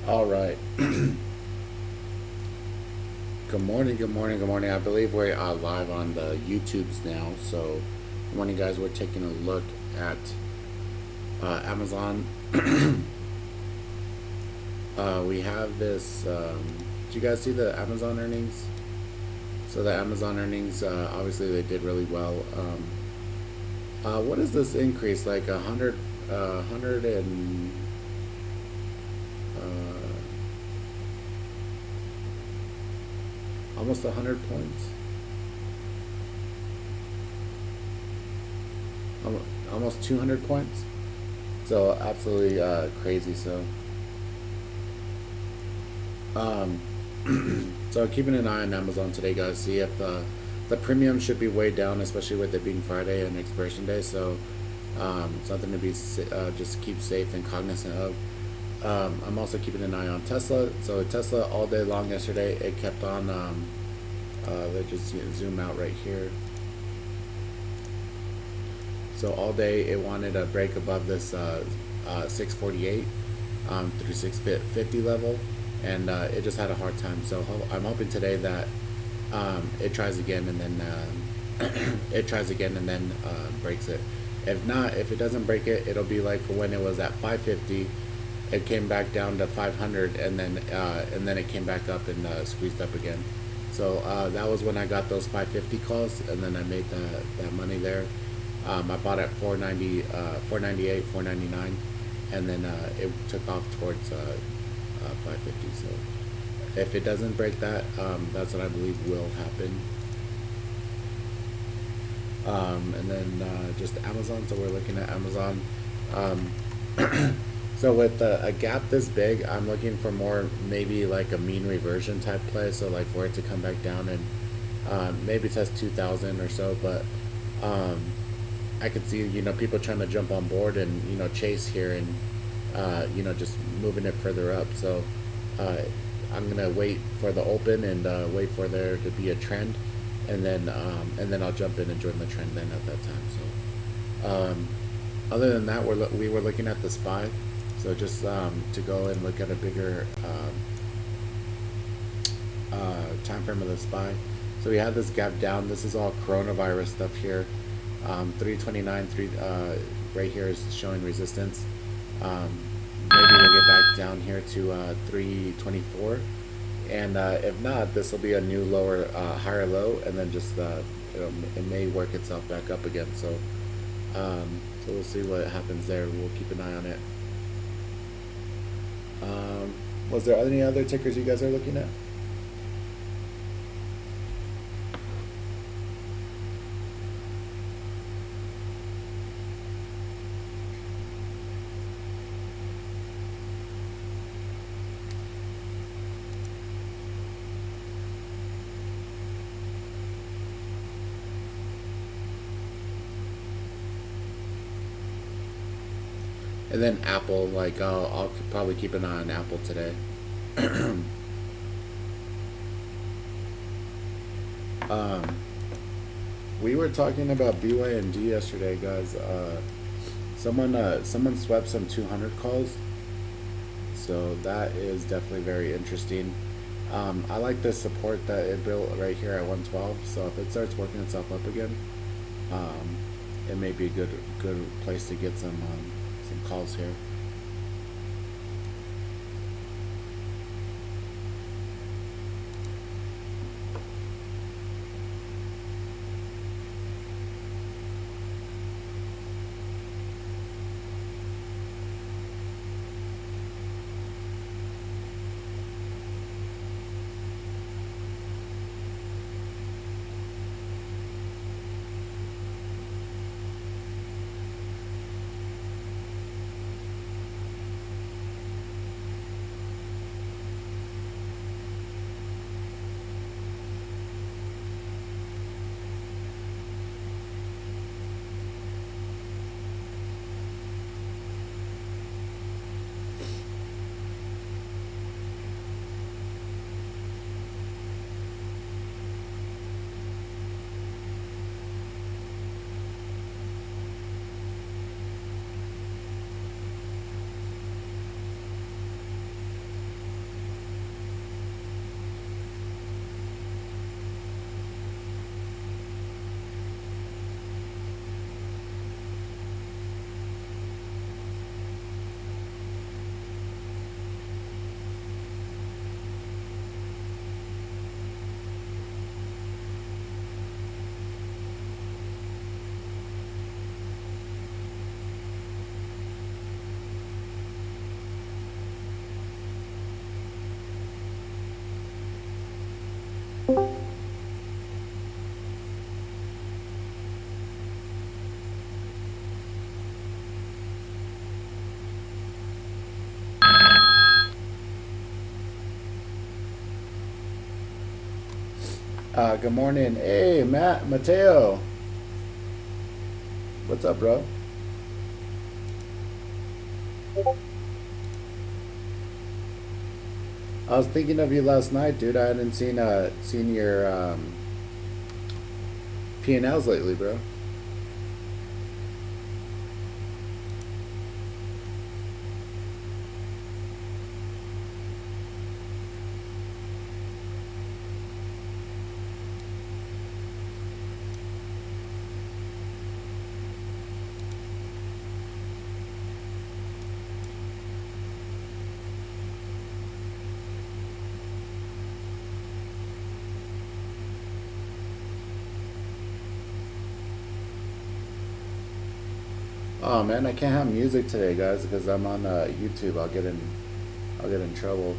All right. Good morning, good morning, good morning. I believe we're live on the YouTubes now. So, good morning, guys. We're taking a look at Amazon. We have this. Did you guys see the Amazon earnings? So, the Amazon earnings, obviously, they did really well. What is this increase? Like hundred and uh, almost 100 points. Almost 200 points. So absolutely crazy. Um, so keeping an eye on Amazon today, guys. See if the premium should be way down, especially with it being Friday and expiration day. So something to be just keep safe and cognizant of. I'm also keeping an eye on Tesla. So Tesla all day long yesterday, it kept on. Let's just zoom out right here. So all day it wanted a break above this 648 through 650 level, and it just had a hard time. So I'm hoping today that it tries again and then it tries again and then breaks it. If not, if it doesn't break it, it'll be like when it was at 550, it came back down to 500, and then it came back up and squeezed up again. So that was when I got those 550 calls, and then I made that money there. I bought at 490, 498, 499, and then it took off towards 550. So if it doesn't break that, that's what I believe will happen. And then just Amazon. So we're looking at Amazon. Um, so with a gap this big, I'm looking for more maybe like a mean reversion type play. So like for it to come back down and maybe test 2,000 or so, but um, I could see people trying to jump on board and chase here and just moving it further up. So uh, I'm gonna wait for the open and wait for there to be a trend, and then I'll jump in and join the trend then at that time. So other than that, we were looking at the SPY. So just to go and look at a bigger time frame of the SPY. So we have this gap down. This is all coronavirus stuff here. 329, right here is showing resistance. Um, Maybe we'll get back down here to 324, and if not, this will be a new lower, higher low, and then just it may work itself back up again. So we'll see what happens there. We'll keep an eye on it. Was there any other tickers you guys are looking at? And then Apple, like I'll probably keep an eye on Apple today. um, we were talking about BYND yesterday, guys. Someone swept some 200 calls, so that is definitely very interesting. I like the support that it built right here at 112. So if it starts working itself up again, um, it may be a good place to get some calls here. Good morning. Hey, Mateo. What's up, bro? I was thinking of you last night, dude. I hadn't seen your P&Ls lately, bro. Oh man, I can't have music today, guys, because I'm on YouTube. I'll get in trouble.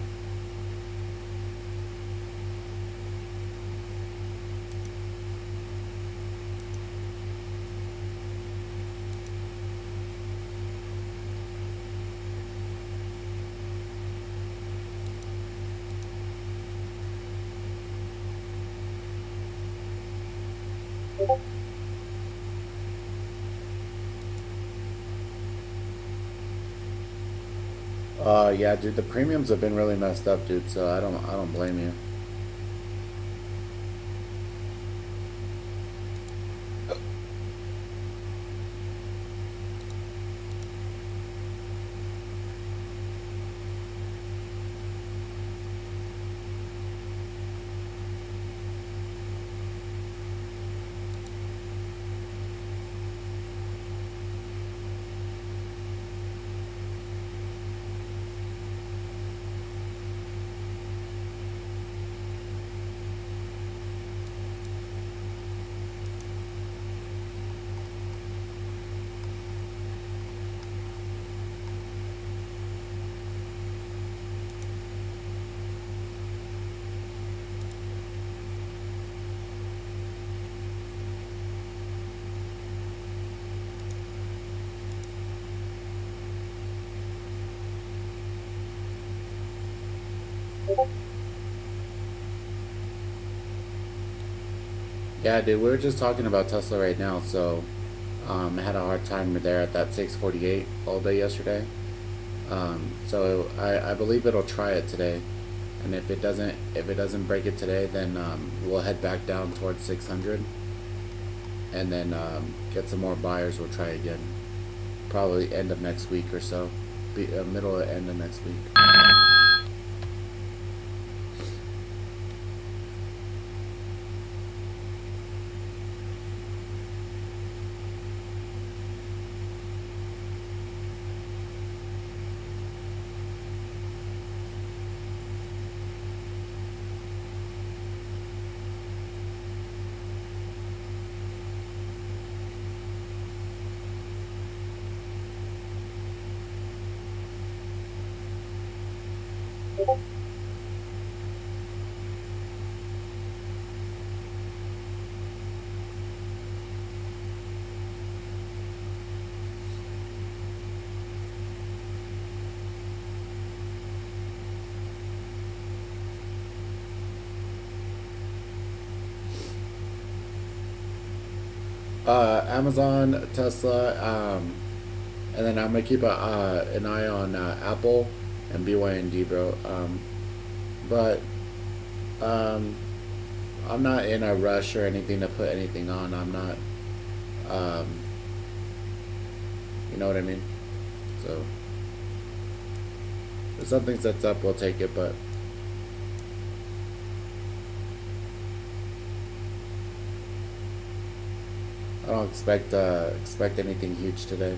Yeah, dude, the premiums have been really messed up, dude. So I don't blame you. Yeah, dude, we were just talking about Tesla right now. So I had a hard time there at that 648 all day yesterday. So I believe it'll try it today, and if it doesn't break it today, then we'll head back down towards 600, and then get some more buyers. We'll try again, probably end of next week or so, middle or end of next week. Amazon, Tesla, and then I'm gonna keep an eye on Apple and BYND, bro. But um, I'm not in a rush or anything to put anything on. I'm not, um, you know what I mean? So if something sets up, we'll take it. But I don't expect anything huge today.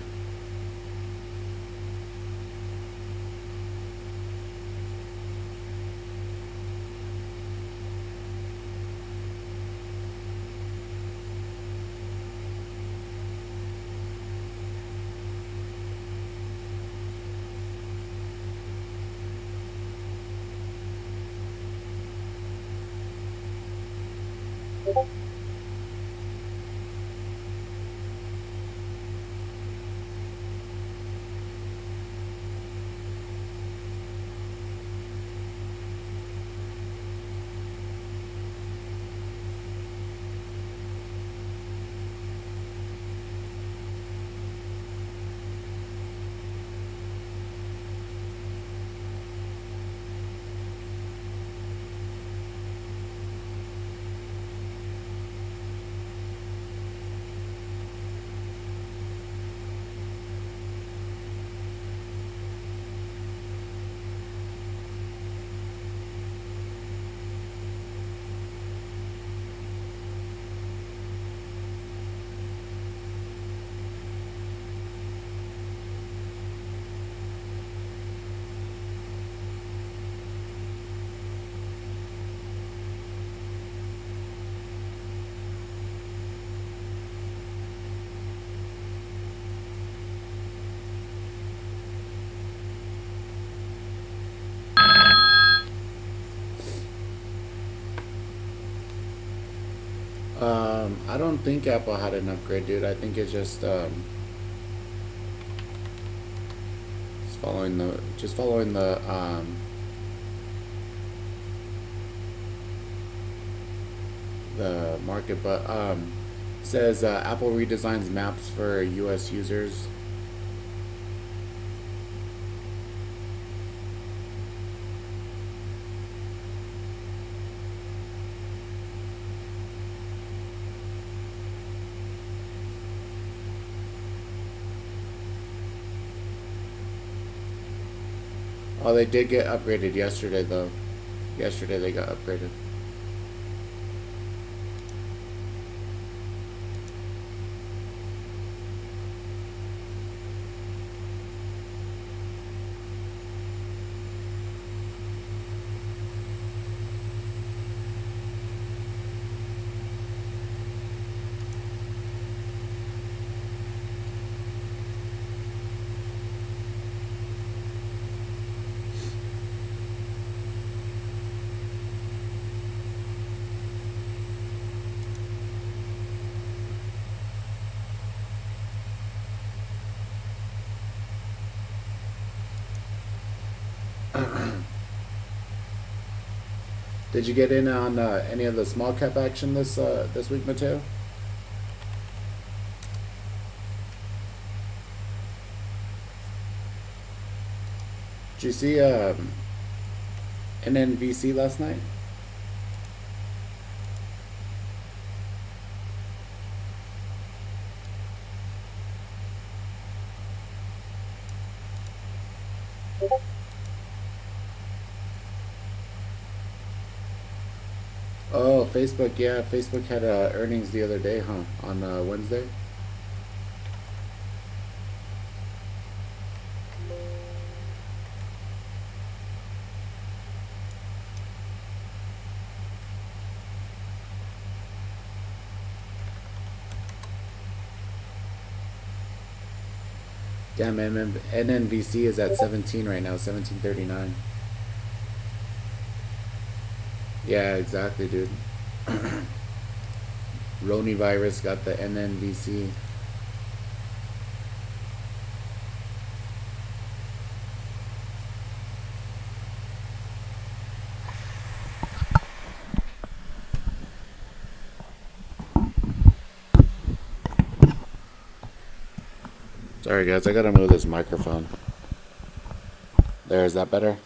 I don't think Apple had an upgrade, dude. I think it's just following the market. But says Apple redesigns maps for U.S. users. Oh, they did get upgraded yesterday, though. Yesterday they got upgraded. Did you get in on any of the small cap action this week, Mateo? Did you see NNVC last night? Oh, Facebook. Yeah, Facebook had earnings the other day, huh? On Wednesday. Damn, NNVC is at 17 right now, 17.39. Yeah, exactly, dude. Roni virus got the NNVC. Sorry, guys, I gotta move this microphone. There, is that better?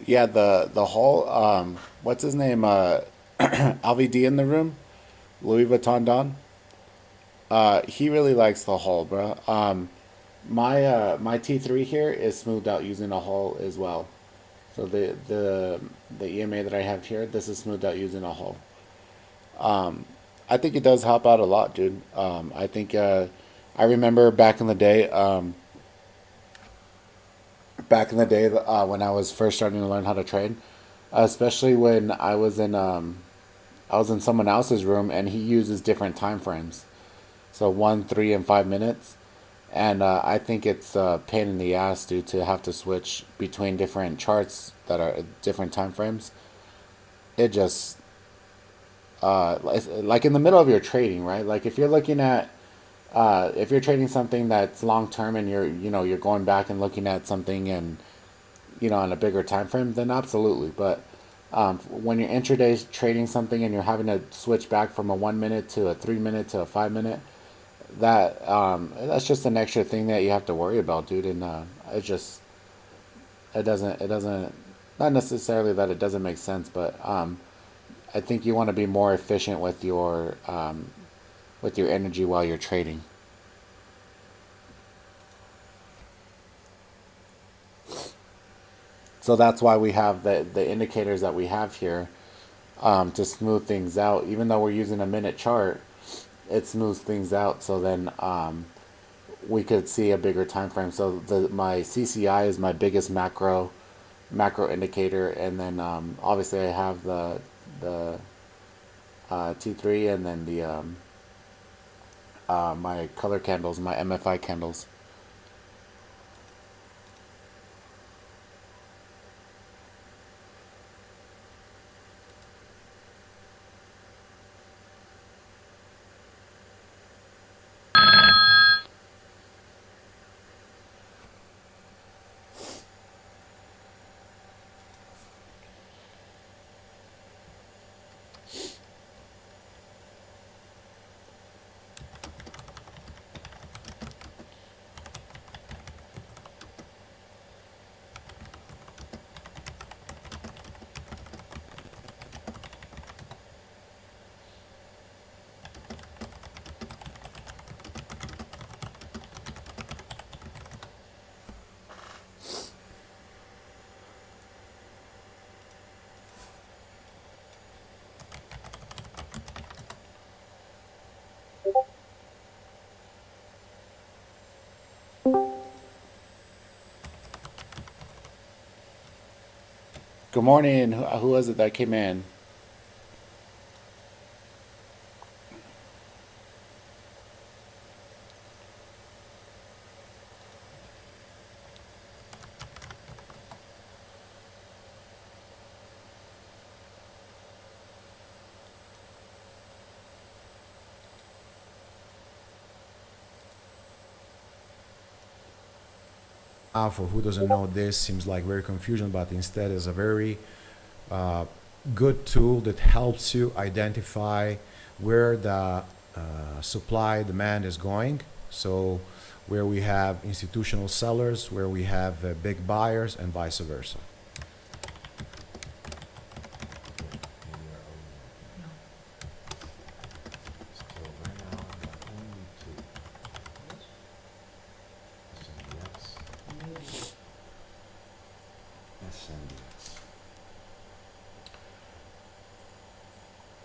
Yeah, the whole what's his name? LVD in the room, Louis Vuitton Don. He really likes the hull, bro. My T3 here is smoothed out using a hull as well. So the EMA that I have here, this is smoothed out using a hull. I think it does help out a lot, dude. I think I remember back in the day when I was first starting to learn how to trade, especially when I was in someone else's room and he uses different time frames, so 1, 3, and 5 minutes, and I think it's a pain in the ass, dude, to have to switch between different charts that are different time frames. It just like in the middle of your trading, right? Like if you're trading something that's long term and you're going back and looking at something and on a bigger time frame, then absolutely. But when you're intraday trading something and you're having to switch back from a 1 minute to a 3 minute to a 5 minute, that's just an extra thing that you have to worry about, dude. And it's just it doesn't, not necessarily that it doesn't make sense, but I think you want to be more efficient with your energy while you're trading. So that's why we have the indicators that we have here, to smooth things out. Even though we're using a minute chart, it smooths things out. So then we could see a bigger time frame. So my CCI is my biggest macro indicator, and then obviously I have the T3, and then the my color candles, my MFI candles. Good morning. Who was it that came in? For who doesn't know, this seems like very confusion, but instead is a very uh, good tool that helps you identify where the supply demand is going. So where we have institutional sellers, where we have big buyers, and vice versa.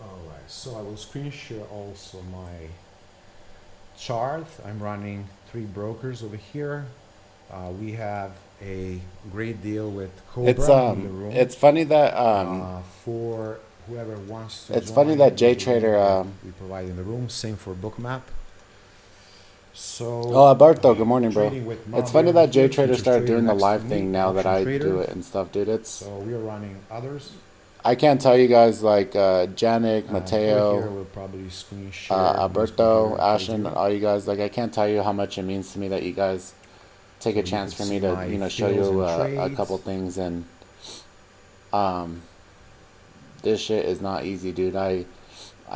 Alright, so I will screen share also my chart. I'm running 3 brokers over here. We have a great deal with It's Cobra in the room. it's funny that For whoever wants to it's join, funny that use the link JTrader that we provide in the room. Same for Bookmap. So, Oh, Alberto, good morning, bro. trading with It's funny Mavi that here, JTrader futures started trader doing the next to live me, thing now that option I trader. do it and stuff, dude. So we are running others. I can't tell you guys like Janik, And over here, Mateo, we'll probably screen share my Alberto, computer Ashton, trade. all you guys. Like I can't tell you how much it means to me that you guys take So a you chance could for see me to my show fills you and a couple trades. things, and um this shit is not easy, dude. I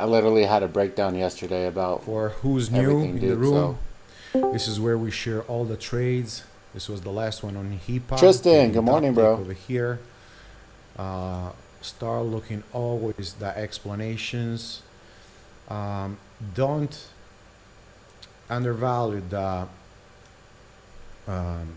literally had a breakdown yesterday about For who's new everything, in the dude. room, So this is where we share all the trades. This was the last one on HIPAA. Tristan, Taking good top morning, take bro. over here. Start looking always the explanations. Um, don't undervalue um,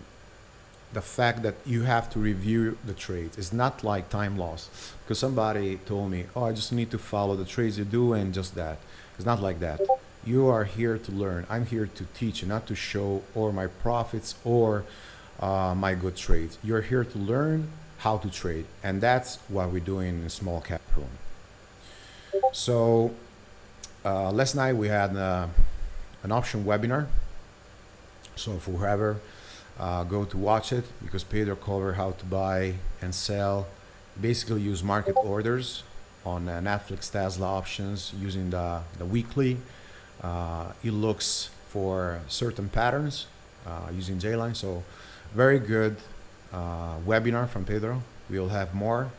the fact that you have to review the trades. It's not like time loss. Because somebody told me, oh, I just need to follow the trades you do and just that. It's not like that. You are here to learn. I'm here to teach you, not to show or my profits or my good trades. You're here to learn how to trade. And that's what we're doing in the small cap room. So last night we had an option webinar. So for whoever go to watch it, because Pedro covered how to buy and sell, basically use market orders on Netflix Tesla options using the weekly. It looks for certain patterns using J-line. So very good webinar from Pedro. We will have more.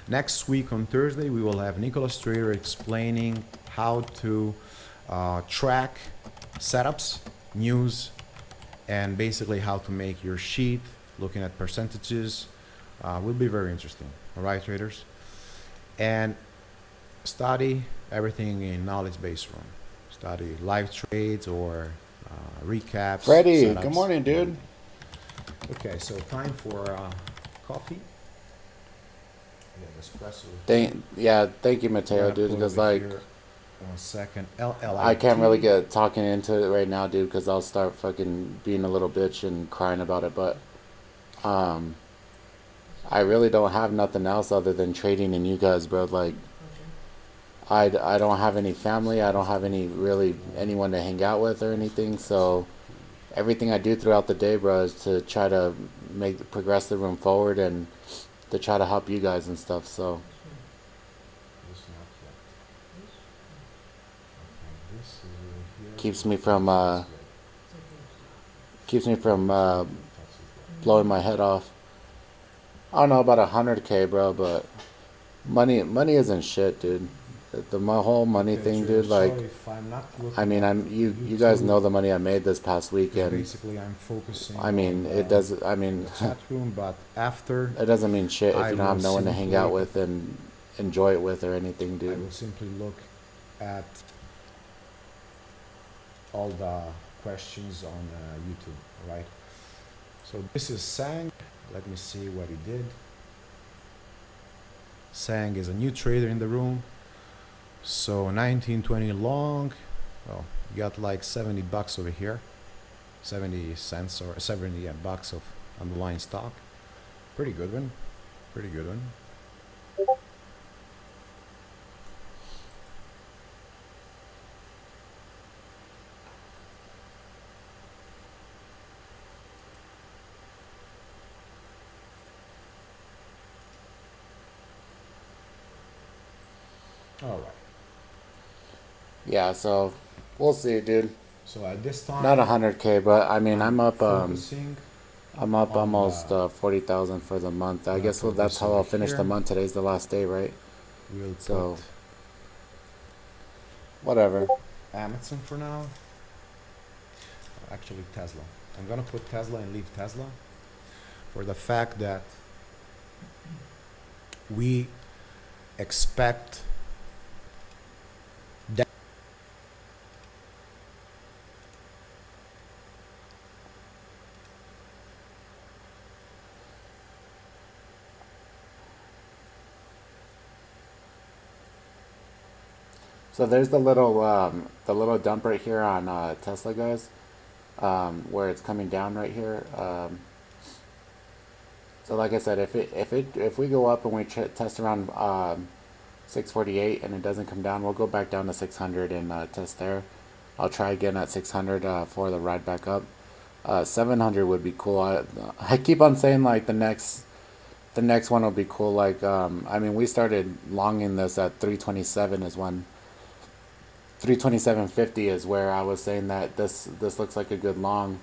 Next week on Thursday, we will have Nicholas Trader explaining how to track setups, news, and basically how to make your sheet, looking at percentages, Will be very interesting. All right, traders, and study everything in knowledge-based room. Study live trades or recaps, Freddie, good setups, morning, and dude. everything. Okay, so time for coffee. Yeah, espresso here. Thank you, I'm Mateo, gonna dude. put Because over like here 1 second. I can't really LLIT. get talking into it right now, dude. Because I'll start fucking being a little bitch and crying about it. But um, I really don't have nothing else other than trading and you guys, bro. Like I don't have any family. I don't have any really anyone to hang out with or anything. So everything I do throughout the day, bro, is to try to make progress the room forward and to try to help you guys and stuff. So This not yet. Okay, this is over here. keeps This me from touches uh, yet. keeps me from This one here touches yet. blowing my head off. I don't know about 100K, bro, but money isn't shit, dude. My whole money Okay, thing, trader, dude. Like, sorry if I'm not I looking mean, at you guys YouTube know the money I made this past because weekend. basically I'm focusing I mean, it does. I on mean, the chat room, but after it doesn't mean shit if I you don't will have no one to hang out simply with and enjoy it with or anything, I dude. will simply look at all the questions on YouTube, all right? So this is Sang. Let me see what he did. Sang is a new trader in the room. So 1920 long. Well, you got like 70 bucks over here. 70 cents or 70 bucks of underlying stock. Pretty good one. Pretty good one. All right. Yeah, so we'll see, dude. So at this Not time, 100K, but I mean, I'm I'm up. focusing I'm up on almost the. 40,000 for the month. I'm I gonna guess well, put that's this how over I'll finish the here. month. Today's the last day, right? We'll put So whatever. Amazon for now. Actually, Tesla. I'm gonna put Tesla and leave Tesla for the fact that we expect that. So there's the little dump right here on Tesla, guys, where it's coming down right here. So like I said, if we go up and we test around 648 and it doesn't come down, we'll go back down to 600 and test there. I'll try again at 600 for the ride back up. 700 would be cool. I keep on saying like the next one will be cool. Like I mean, we started longing this at 327 is when 327.50 is where I was saying that this looks like a good long.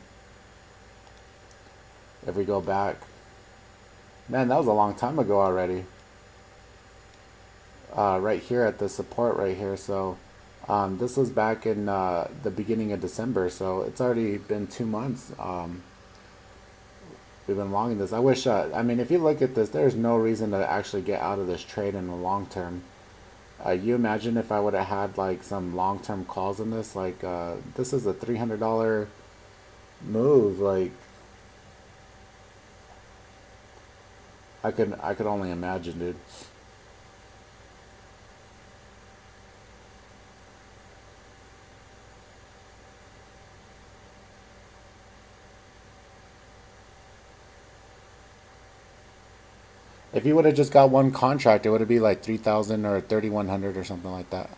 If we go back, man, that was a long time ago already. Right here at the support right here. So this was back in the beginning of December. So it's already been 2 months. We've been longing this. I wish. I mean, if you look at this, there's no reason to actually get out of this trade in the long term. You imagine if I would have had like some long-term calls in this, like this is a $300 move. Like I could only imagine, dude. If you would have just got one contract, it would have be like 3,000 or 3,100 or something like that.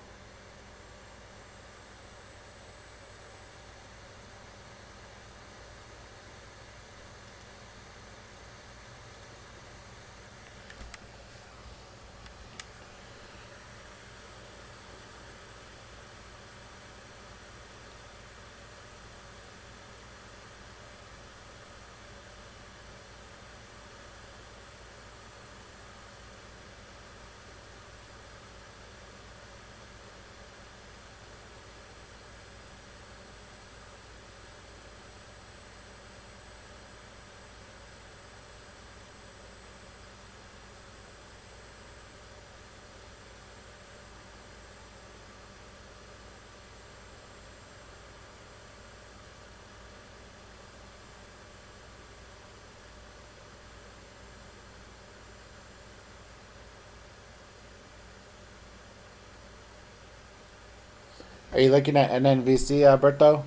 Are you looking at NNVC, Berto?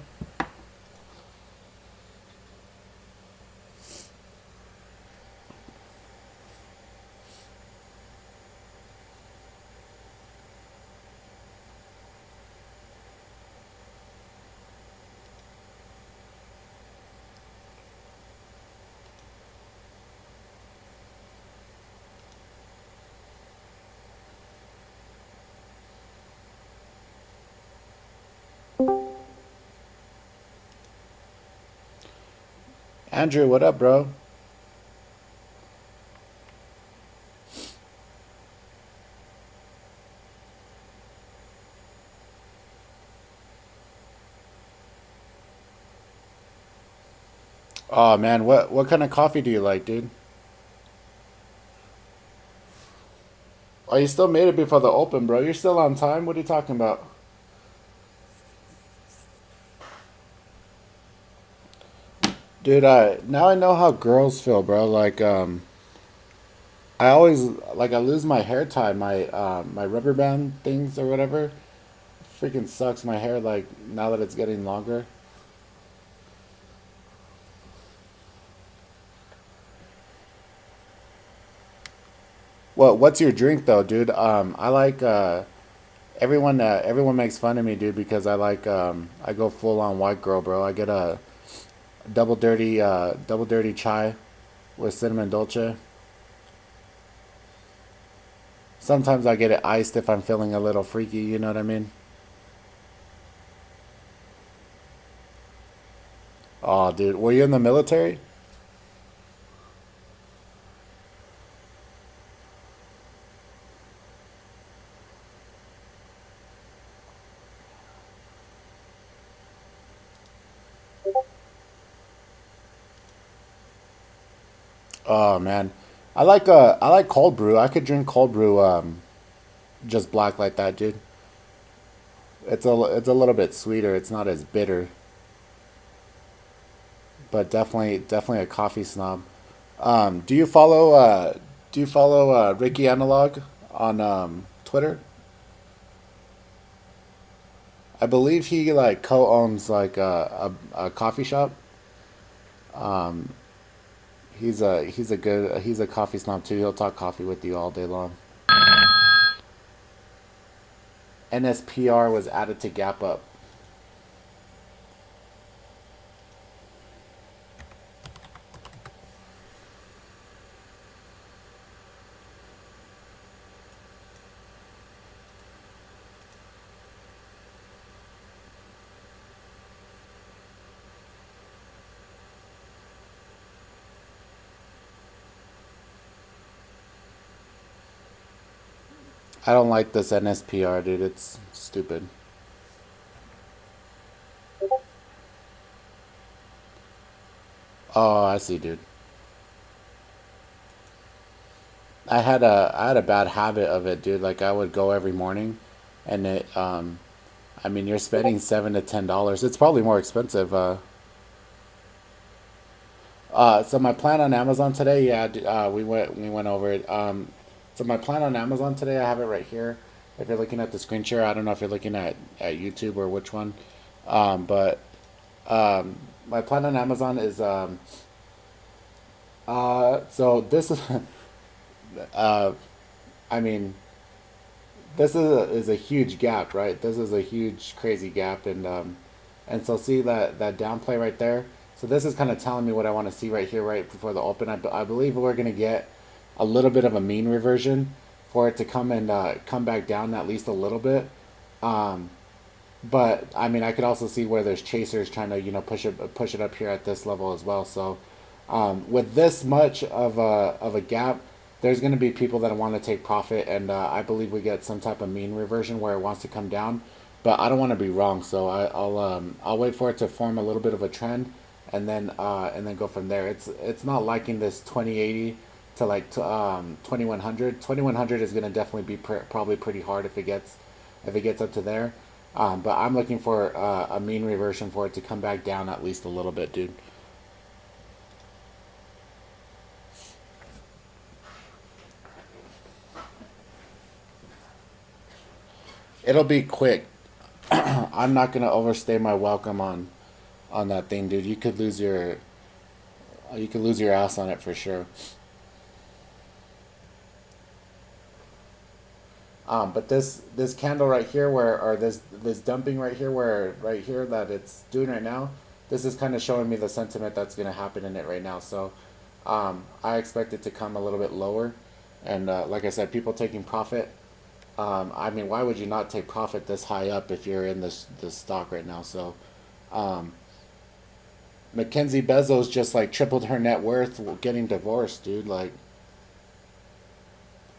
Andrew, what up, bro? Oh man, what kind of coffee do you like, dude? Oh, you still made it before the open, bro. You're still on time. What are you talking about? Dude, now I know how girls feel, bro. Like, I always like I lose my hair tie, my rubber band things or whatever. Freaking sucks my hair. Like now that it's getting longer. Well, what's your drink though, dude? I like everyone makes fun of me, dude, because I like I go full on white girl, bro. I get a double dirty chai with cinnamon dolce. Sometimes I get it iced if I'm feeling a little freaky, you know what I mean? Oh, dude, were you in the military? Oh man, I like cold brew. I could drink cold brew just black like that, dude. It's a little bit sweeter. It's not as bitter, but definitely a coffee snob. Do you follow Ricky Analog on Twitter? I believe he like co-owns like a coffee shop. He's a coffee snob too. He'll talk coffee with you all day long. NSPR was added to Gap Up. I don't like this NSPR, dude. It's stupid. Oh, I see, dude. I had a bad habit of it, dude. Like I would go every morning, and I mean, you're spending $7 to $10. It's probably more expensive. So my plan on Amazon today, yeah, we went over it. So my plan on Amazon today, I have it right here. If you're looking at the screen share, I don't know if you're looking at YouTube or which one, but my plan on Amazon is so this is uh, I mean is a huge gap, right? This is a huge crazy gap, and so see that downplay right there. So this is kind of telling me what I want to see right here, right before the open. I believe we're gonna get a little bit of a mean reversion for it to come and come back down at least a little bit. Um, but I mean, I could also see where there's chasers trying to push it up here at this level as well. So with this much of a gap, there's going to be people that want to take profit, and I believe we get some type of mean reversion where it wants to come down. But I don't want to be wrong, so I'll wait for it to form a little bit of a trend, and then go from there. It's not liking this 2080 to like 2100. 2100 is going to definitely be probably pretty hard if it gets up to there. But I'm looking for a mean reversion for it to come back down at least a little bit, dude. It'll be quick. I'm not gonna overstay my welcome on that thing, dude. You could lose your ass on it for sure. But this candle right here, where or this dumping right here, where right here that it's doing right now, this is kind of showing me the sentiment that's gonna happen in it right now. So, I expect it to come a little bit lower, and like I said, people taking profit. I mean, why would you not take profit this high up if you're in this stock right now? So, Mackenzie Bezos just like tripled her net worth getting divorced, dude. Like,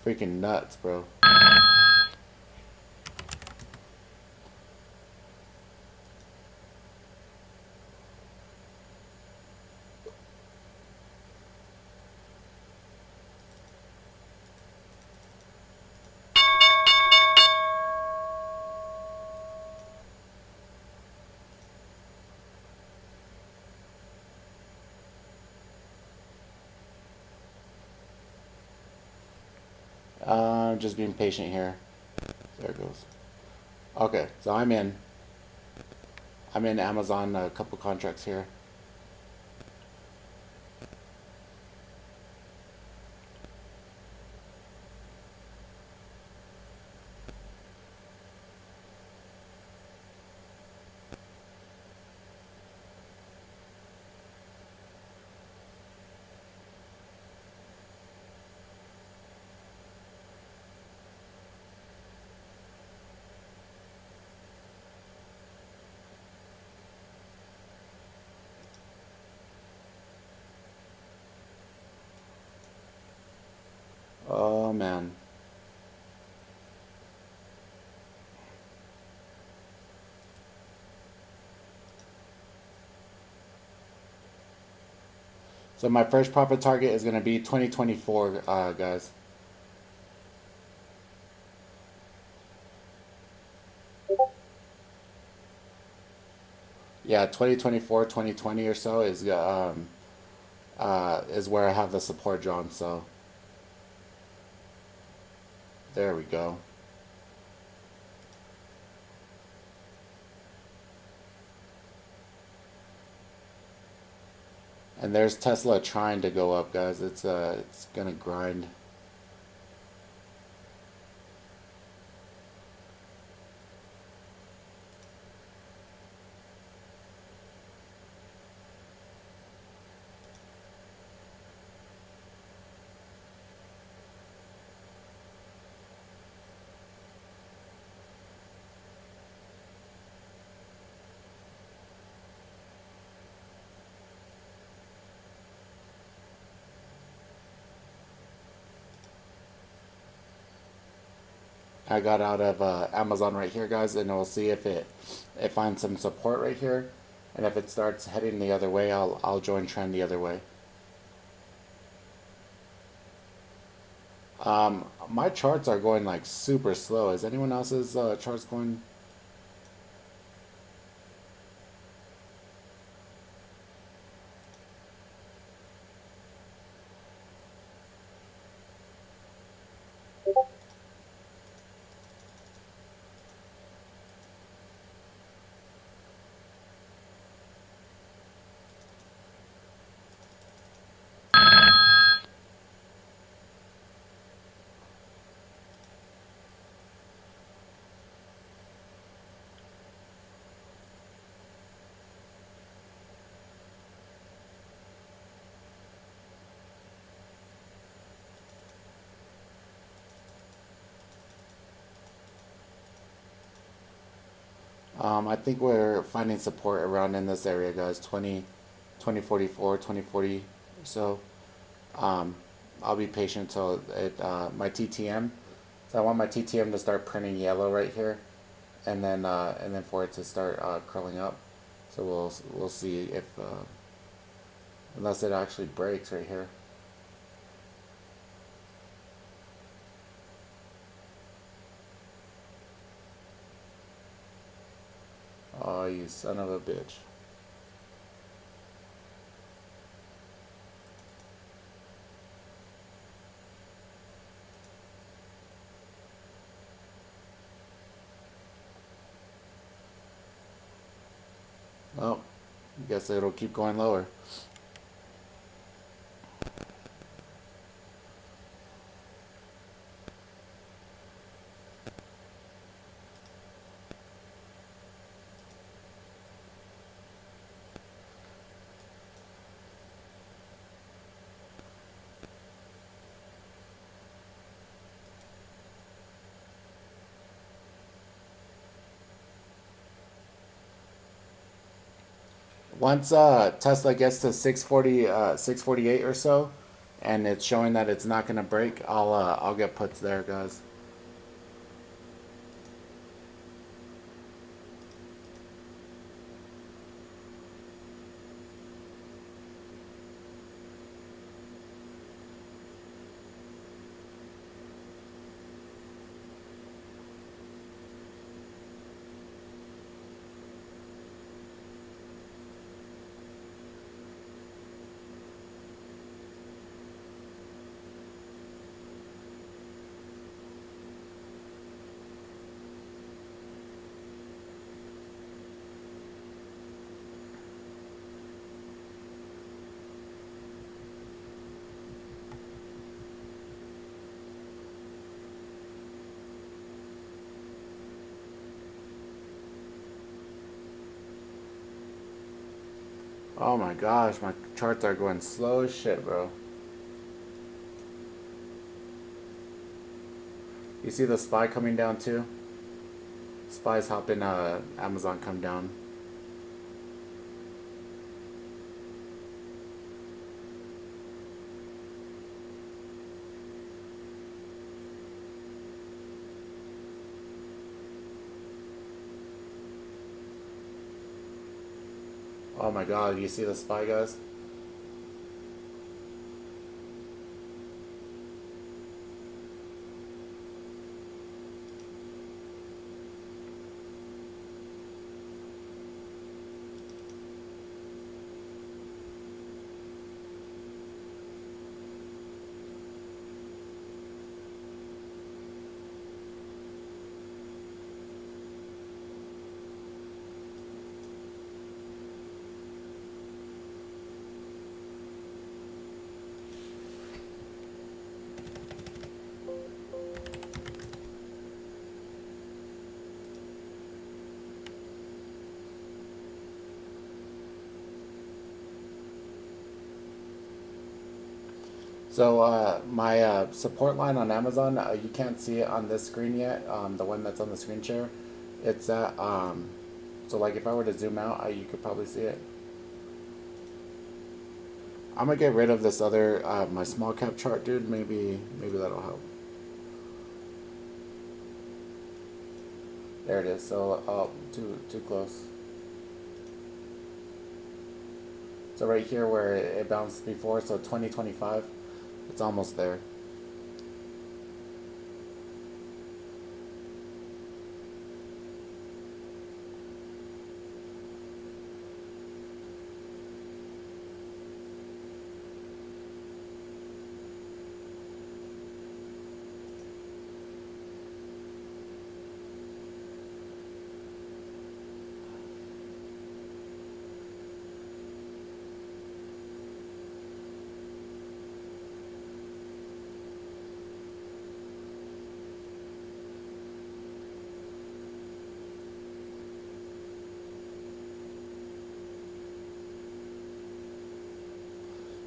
freaking nuts, bro. Just being patient here. There it goes. Okay, so I'm in. I'm in Amazon, a couple contracts here. Oh man. So my first profit target is gonna be 2024, guys. Yeah, 2024, 2020 or so is where I have the support drawn. So there we go. And there's Tesla trying to go up, guys. It's gonna grind. I got out of Amazon right here, guys, and we'll see if it finds some support right here, and if it starts heading the other way, I'll join trend the other way. My charts are going like super slow. Is anyone else's charts going? I think we're finding support around in this area, guys. 2044, 2040 or so. Um, I'll be patient till my TTM. So I want my TTM to start printing yellow right here, and then for it to start curling up. So we'll see if unless it actually breaks right here. Oh, you son of a bitch. Well, I guess it'll keep going lower. Once Tesla gets to 640, 648 or so, and it's showing that it's not gonna break, I'll get puts there, guys. Oh my gosh, my charts are going slow as shit, bro. You see the SPY coming down too? SPY's helping Amazon come down. Oh my god, you see the SPY, guys? So my support line on Amazon, you can't see it on this screen yet. The one that's on the screen share, it's at so like if I were to zoom out, you could probably see it. I'm gonna get rid of this other my small cap chart, dude. Maybe that'll help. There it is. So too close. So right here where it bounced before, so 2025, it's almost there.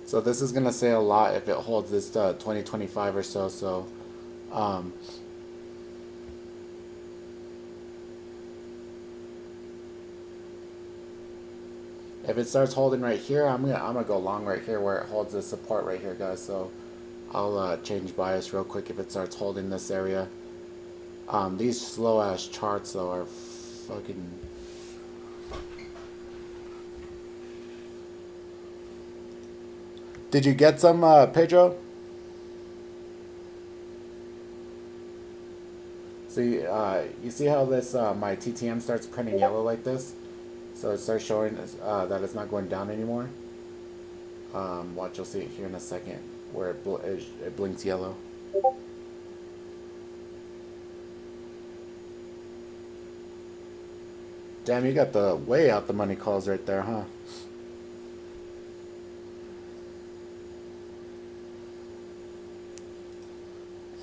So this is gonna say a lot if it holds this 2025 or so. So um, if it starts holding right here, I'm gonna go long right here where it holds the support right here, guys. So I'll change bias real quick if it starts holding this area. These slow ass charts though are fucking. Did you get some, Pedro? See, you see how this my TTM starts printing yellow like this? So it starts showing that it's not going down anymore. Watch, you'll see it here in a second, where it blinks yellow. Damn, you got the way out the money calls right there, huh?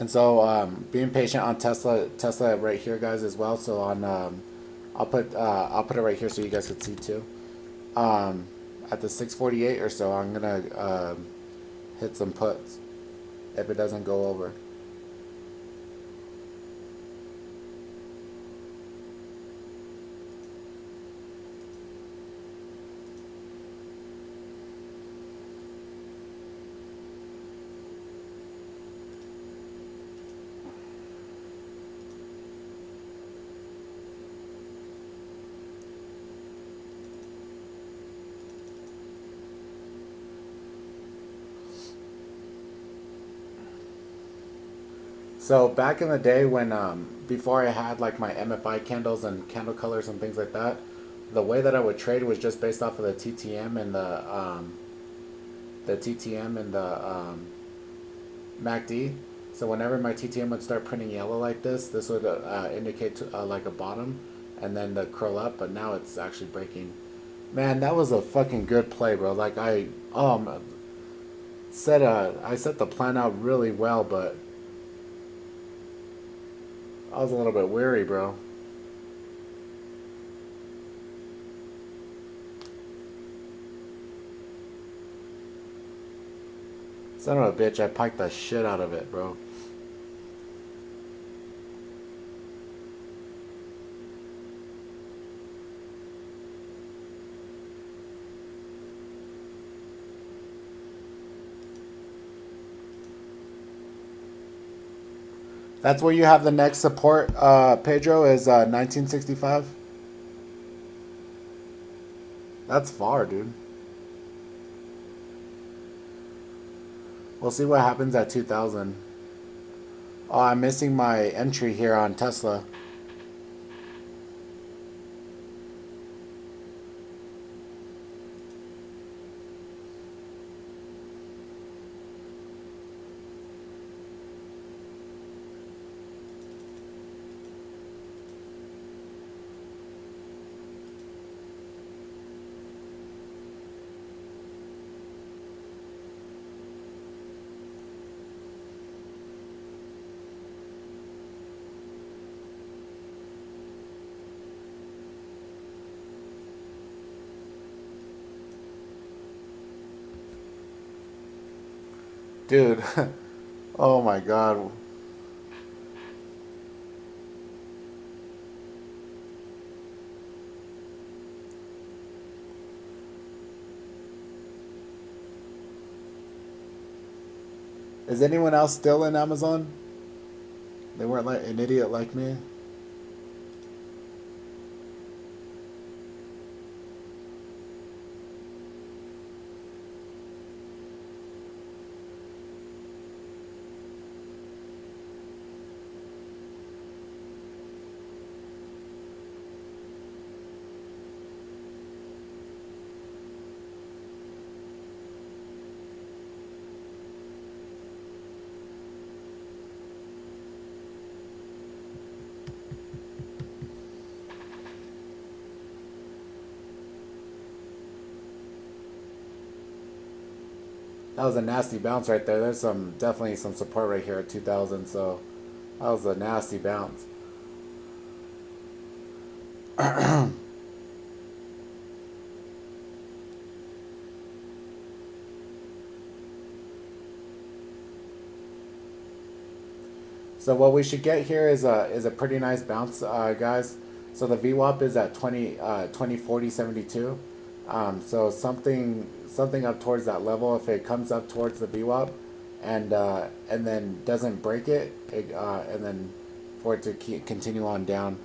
And so, being patient on Tesla right here, guys, as well. So on, I'll put it right here so you guys can see too. Um, at the 648 or so, I'm gonna hit some puts if it doesn't go over. So back in the day when before I had like my MFI candles and candle colors and things like that, the way that I would trade was just based off of the TTM and the TTM and the MACD. So whenever my TTM would start printing yellow like this would indicate like a bottom, and then the curl up. But now it's actually breaking. Man, that was a fucking good play, bro. Like I set the plan out really well, but I was a little bit weary, bro. Son of a bitch, I piked the shit out of it, bro. That's where you have the next support, Pedro, is 1965. That's far, dude. We'll see what happens at 2000. Oh, I'm missing my entry here on Tesla. Dude, oh my god. Is anyone else still in Amazon? They weren't like an idiot like me? That was a nasty bounce right there. There's some definitely some support right here at 2000, so that was a nasty bounce. So what we should get here is a pretty nice bounce, guys. So the VWAP is at 20 40 72. So something up towards that level. If it comes up towards the VWAP, and then doesn't break and then for it to continue on down.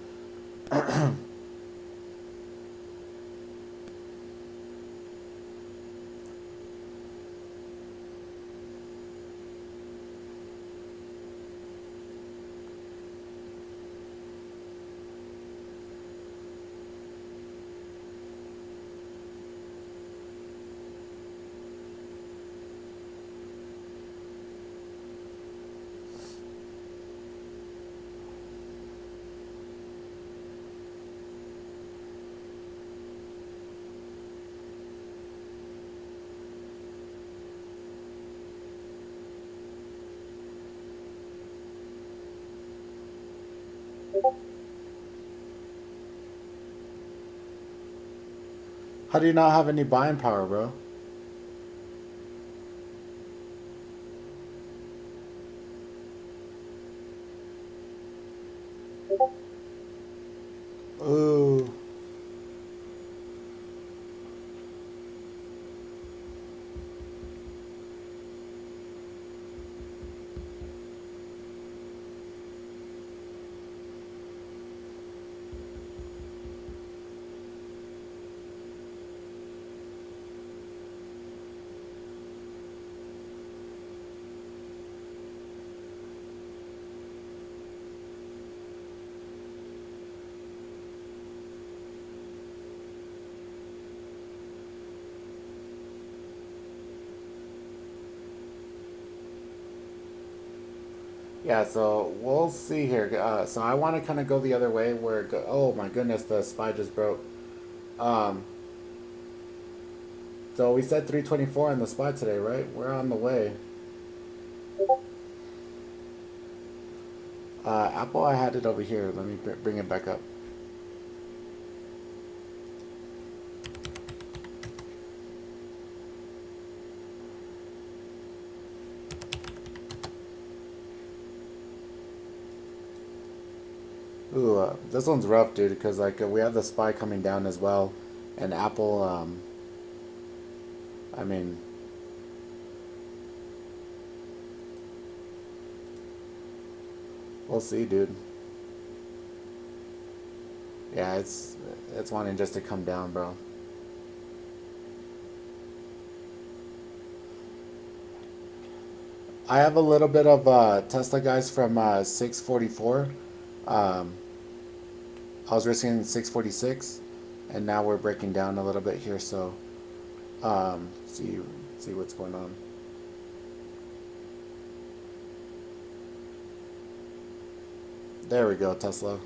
How do you not have any buying power, bro? Ooh. Yeah, so we'll see here. So I want to kind of go the other way where, oh my goodness, the SPY just broke. Um, so we said 324 on the SPY today, right? We're on the way. Apple, I had it over here. Let me bring it back up. Ooh, this one's rough, dude, because like we have the SPY coming down as well, and Apple. I mean, we'll see, dude. Yeah, it's wanting just to come down, bro. I have a little bit of Tesla guys from 644. Um, I was risking 646, and now we're breaking down a little bit here. So see what's going on. There we go, Tesla.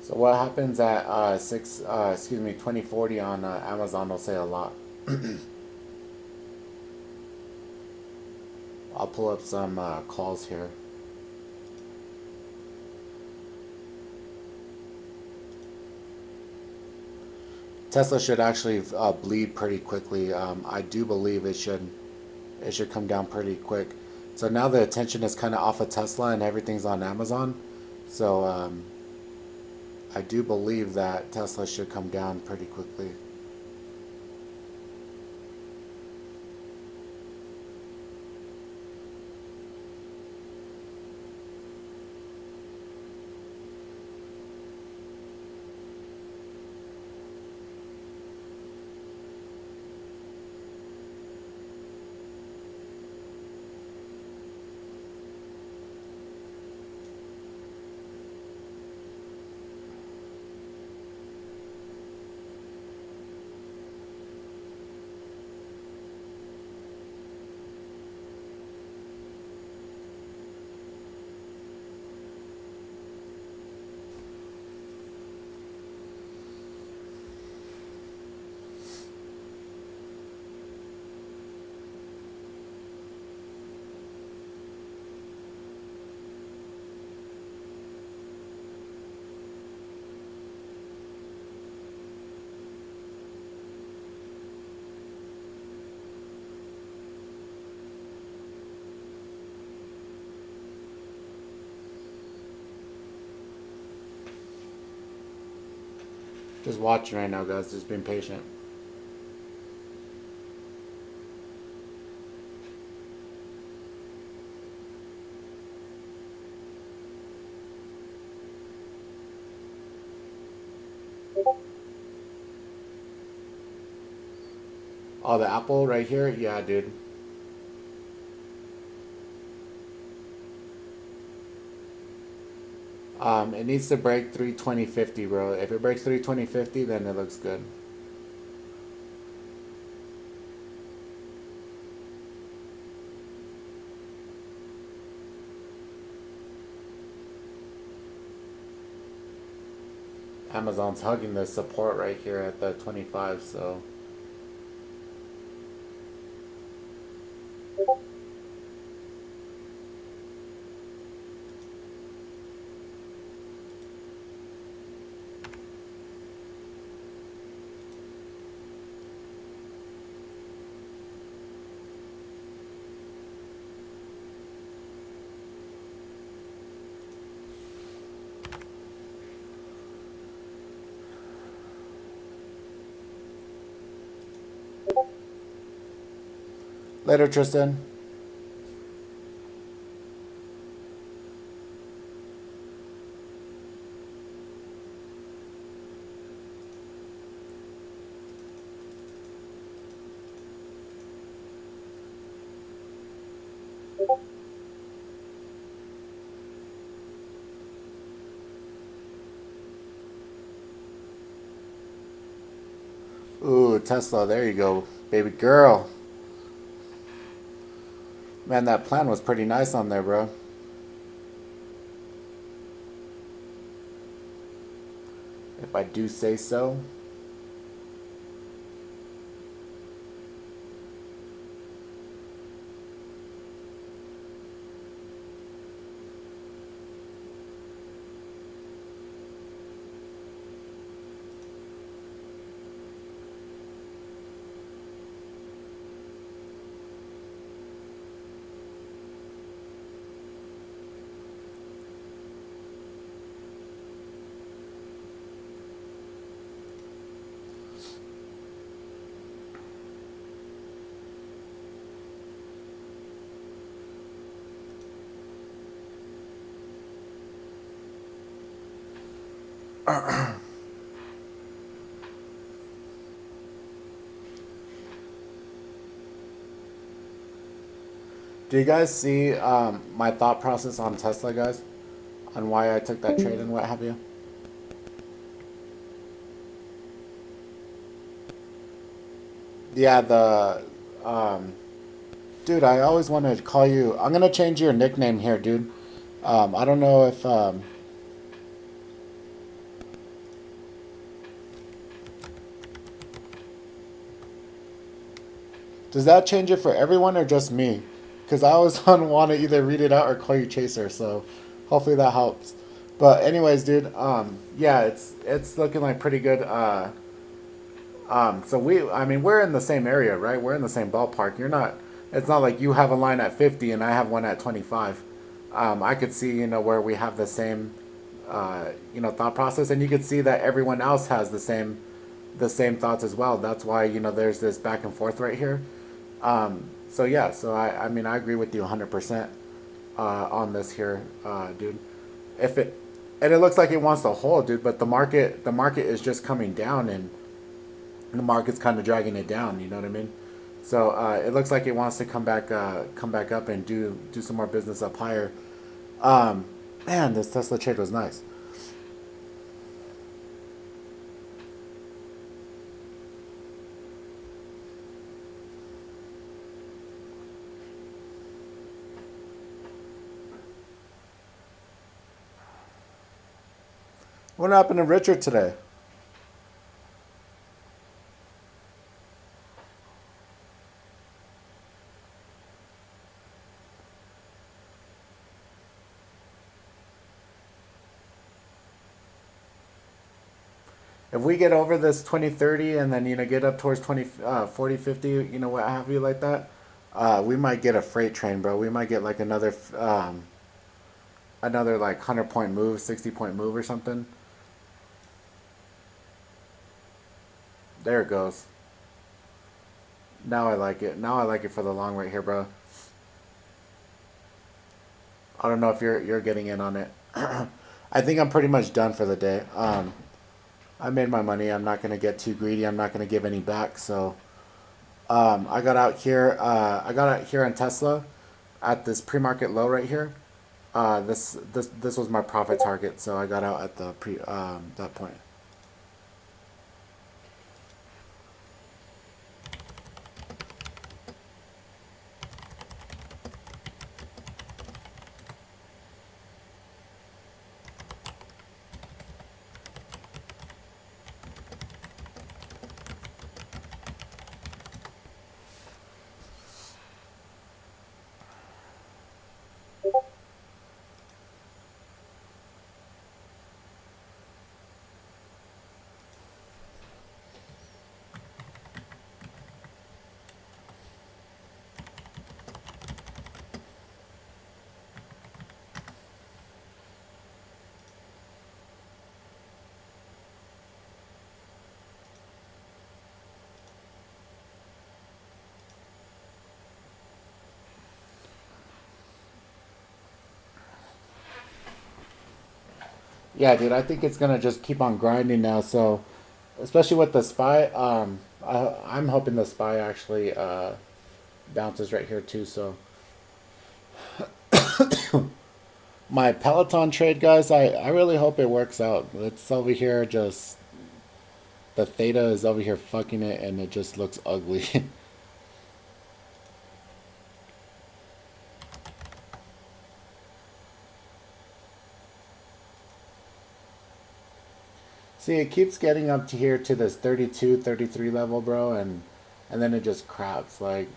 So what happens at 2040 on Amazon will say a lot. I'll pull up some calls here. Tesla should actually bleed pretty quickly. I do believe it should come down pretty quick. So now the attention is kind of off of Tesla and everything's on Amazon. So I do believe that Tesla should come down pretty quickly. Just watching right now, guys. Just being patient. Oh, the Apple right here? Yeah, dude. It needs to break 320.50, bro. If it breaks 320.50, then it looks good. Amazon's hugging the support right here at the 25, so later, Tristan. Ooh, Tesla, there you go, baby girl. Man, that plan was pretty nice on there, bro. If I do say so. Do you guys see my thought process on Tesla, guys? On why I took that trade and what have you? Yeah, um, dude, I always wanted to call you. I'm gonna change your nickname here, dude. I don't know if does that change it for everyone or just me? Because I always want to either read it out or call you Chaser. So hopefully that helps. But anyways, dude, yeah, it's looking like pretty good. So I mean, we're in the same area, right? We're in the same ballpark. You're not. It's not like you have a line at 50 and I have one at 25. I could see, where we have the same, thought process, and you could see that everyone else has the same thoughts as well. That's why there's this back and forth right here. So yeah, so I mean I agree with you 100% on this here, dude. If it and it looks like it wants to hold, dude, but the market is just coming down and the market's kind of dragging it down. You know what I mean? So it looks like it wants to come back up and do some more business up higher. Um, Man, this Tesla trade was nice. What happened to Richard today? If we get over this 2030 and then get up towards 20 40 50, what have you like that, we might get a freight train, bro. We might get like another like 100-point move, 60-point move or something. There it goes. Now I like it. Now I like it for the long right here, bro. I don't know if you're getting in on it. I think I'm pretty much done for the day. I made my money. I'm not gonna get too greedy. I'm not gonna give any back. So I got out here. I got out here in Tesla at this pre-market low right here. This was my profit target, so I got out at the pre that point. Yeah, dude, I think it's gonna just keep on grinding now. So, especially with the spy, I'm hoping the spy actually bounces right here too. So, my Peloton trade, guys, I really hope it works out. It's over here just the theta is over here fucking it, and it just looks ugly. See, it keeps getting up to here to this 32, 33 level, bro, and then it just craps. Like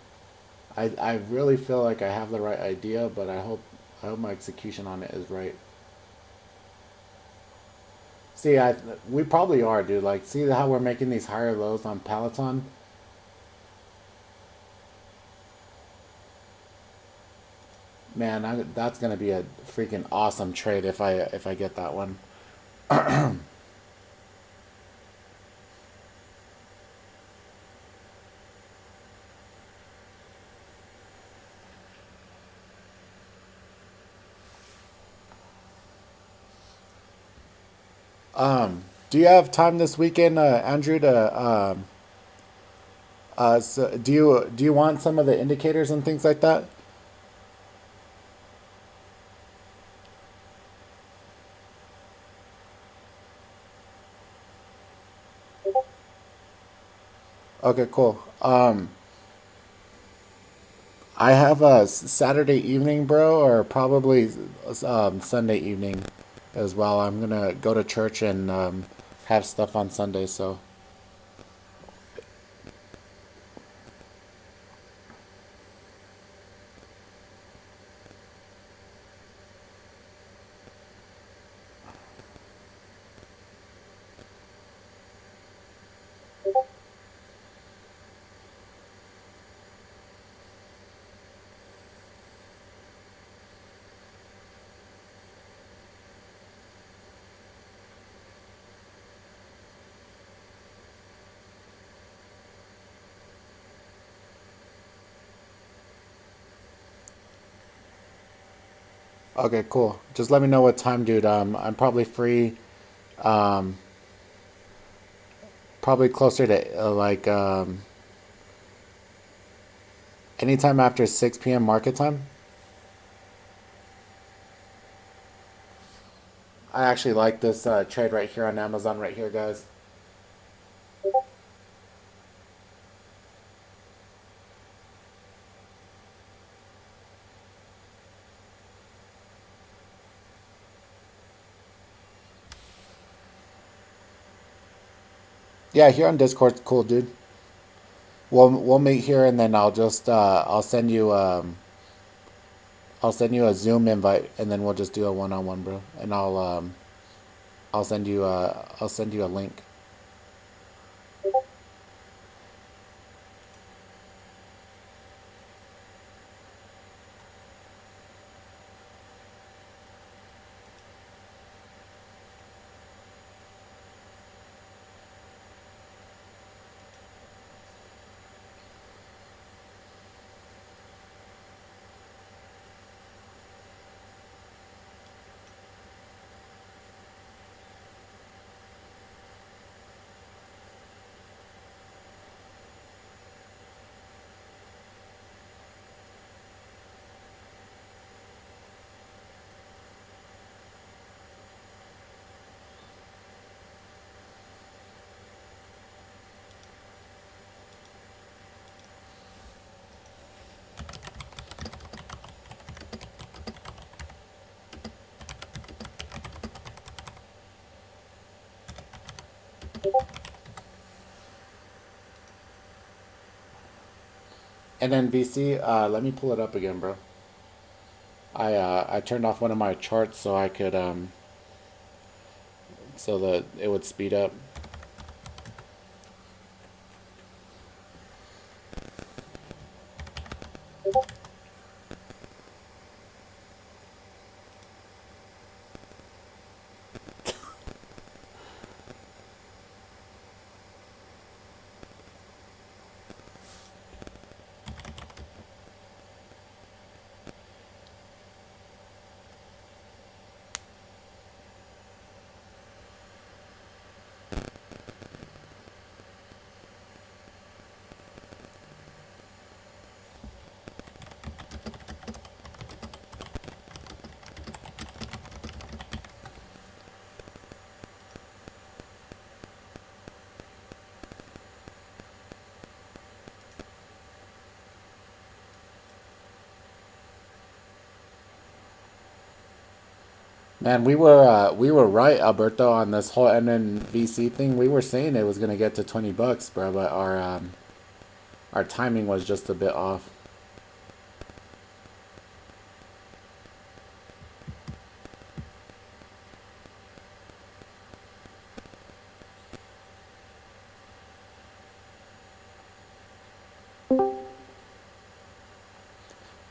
I really feel like I have the right idea, but I hope my execution on it is right. See, I we probably are, dude. Like, see how we're making these higher lows on Peloton? Man, that's gonna be a freaking awesome trade if I get that one. Do you have time this weekend, Andrew, to so do you want some of the indicators and things like that? Okay, cool. I have a Saturday evening, bro, or probably Sunday evening as well. I'm gonna go to church and have stuff on Sunday. So okay, cool. Just let me know what time, dude. I'm probably free. Um, Probably closer to anytime after 6 p.m. market time. I actually like this trade right here on Amazon right here, guys. Yeah, here on Discord, cool, dude. We'll meet here, and then I'll send you a Zoom invite, and then we'll just do a one-on-one, bro. And I'll send you a link. And then VC, let me pull it up again, bro. I turned off one of my charts so I could so that it would speed up. Man, we were right, Alberto, on this whole NNVC thing. We were saying it was gonna get to $20, bro, but our timing was just a bit off.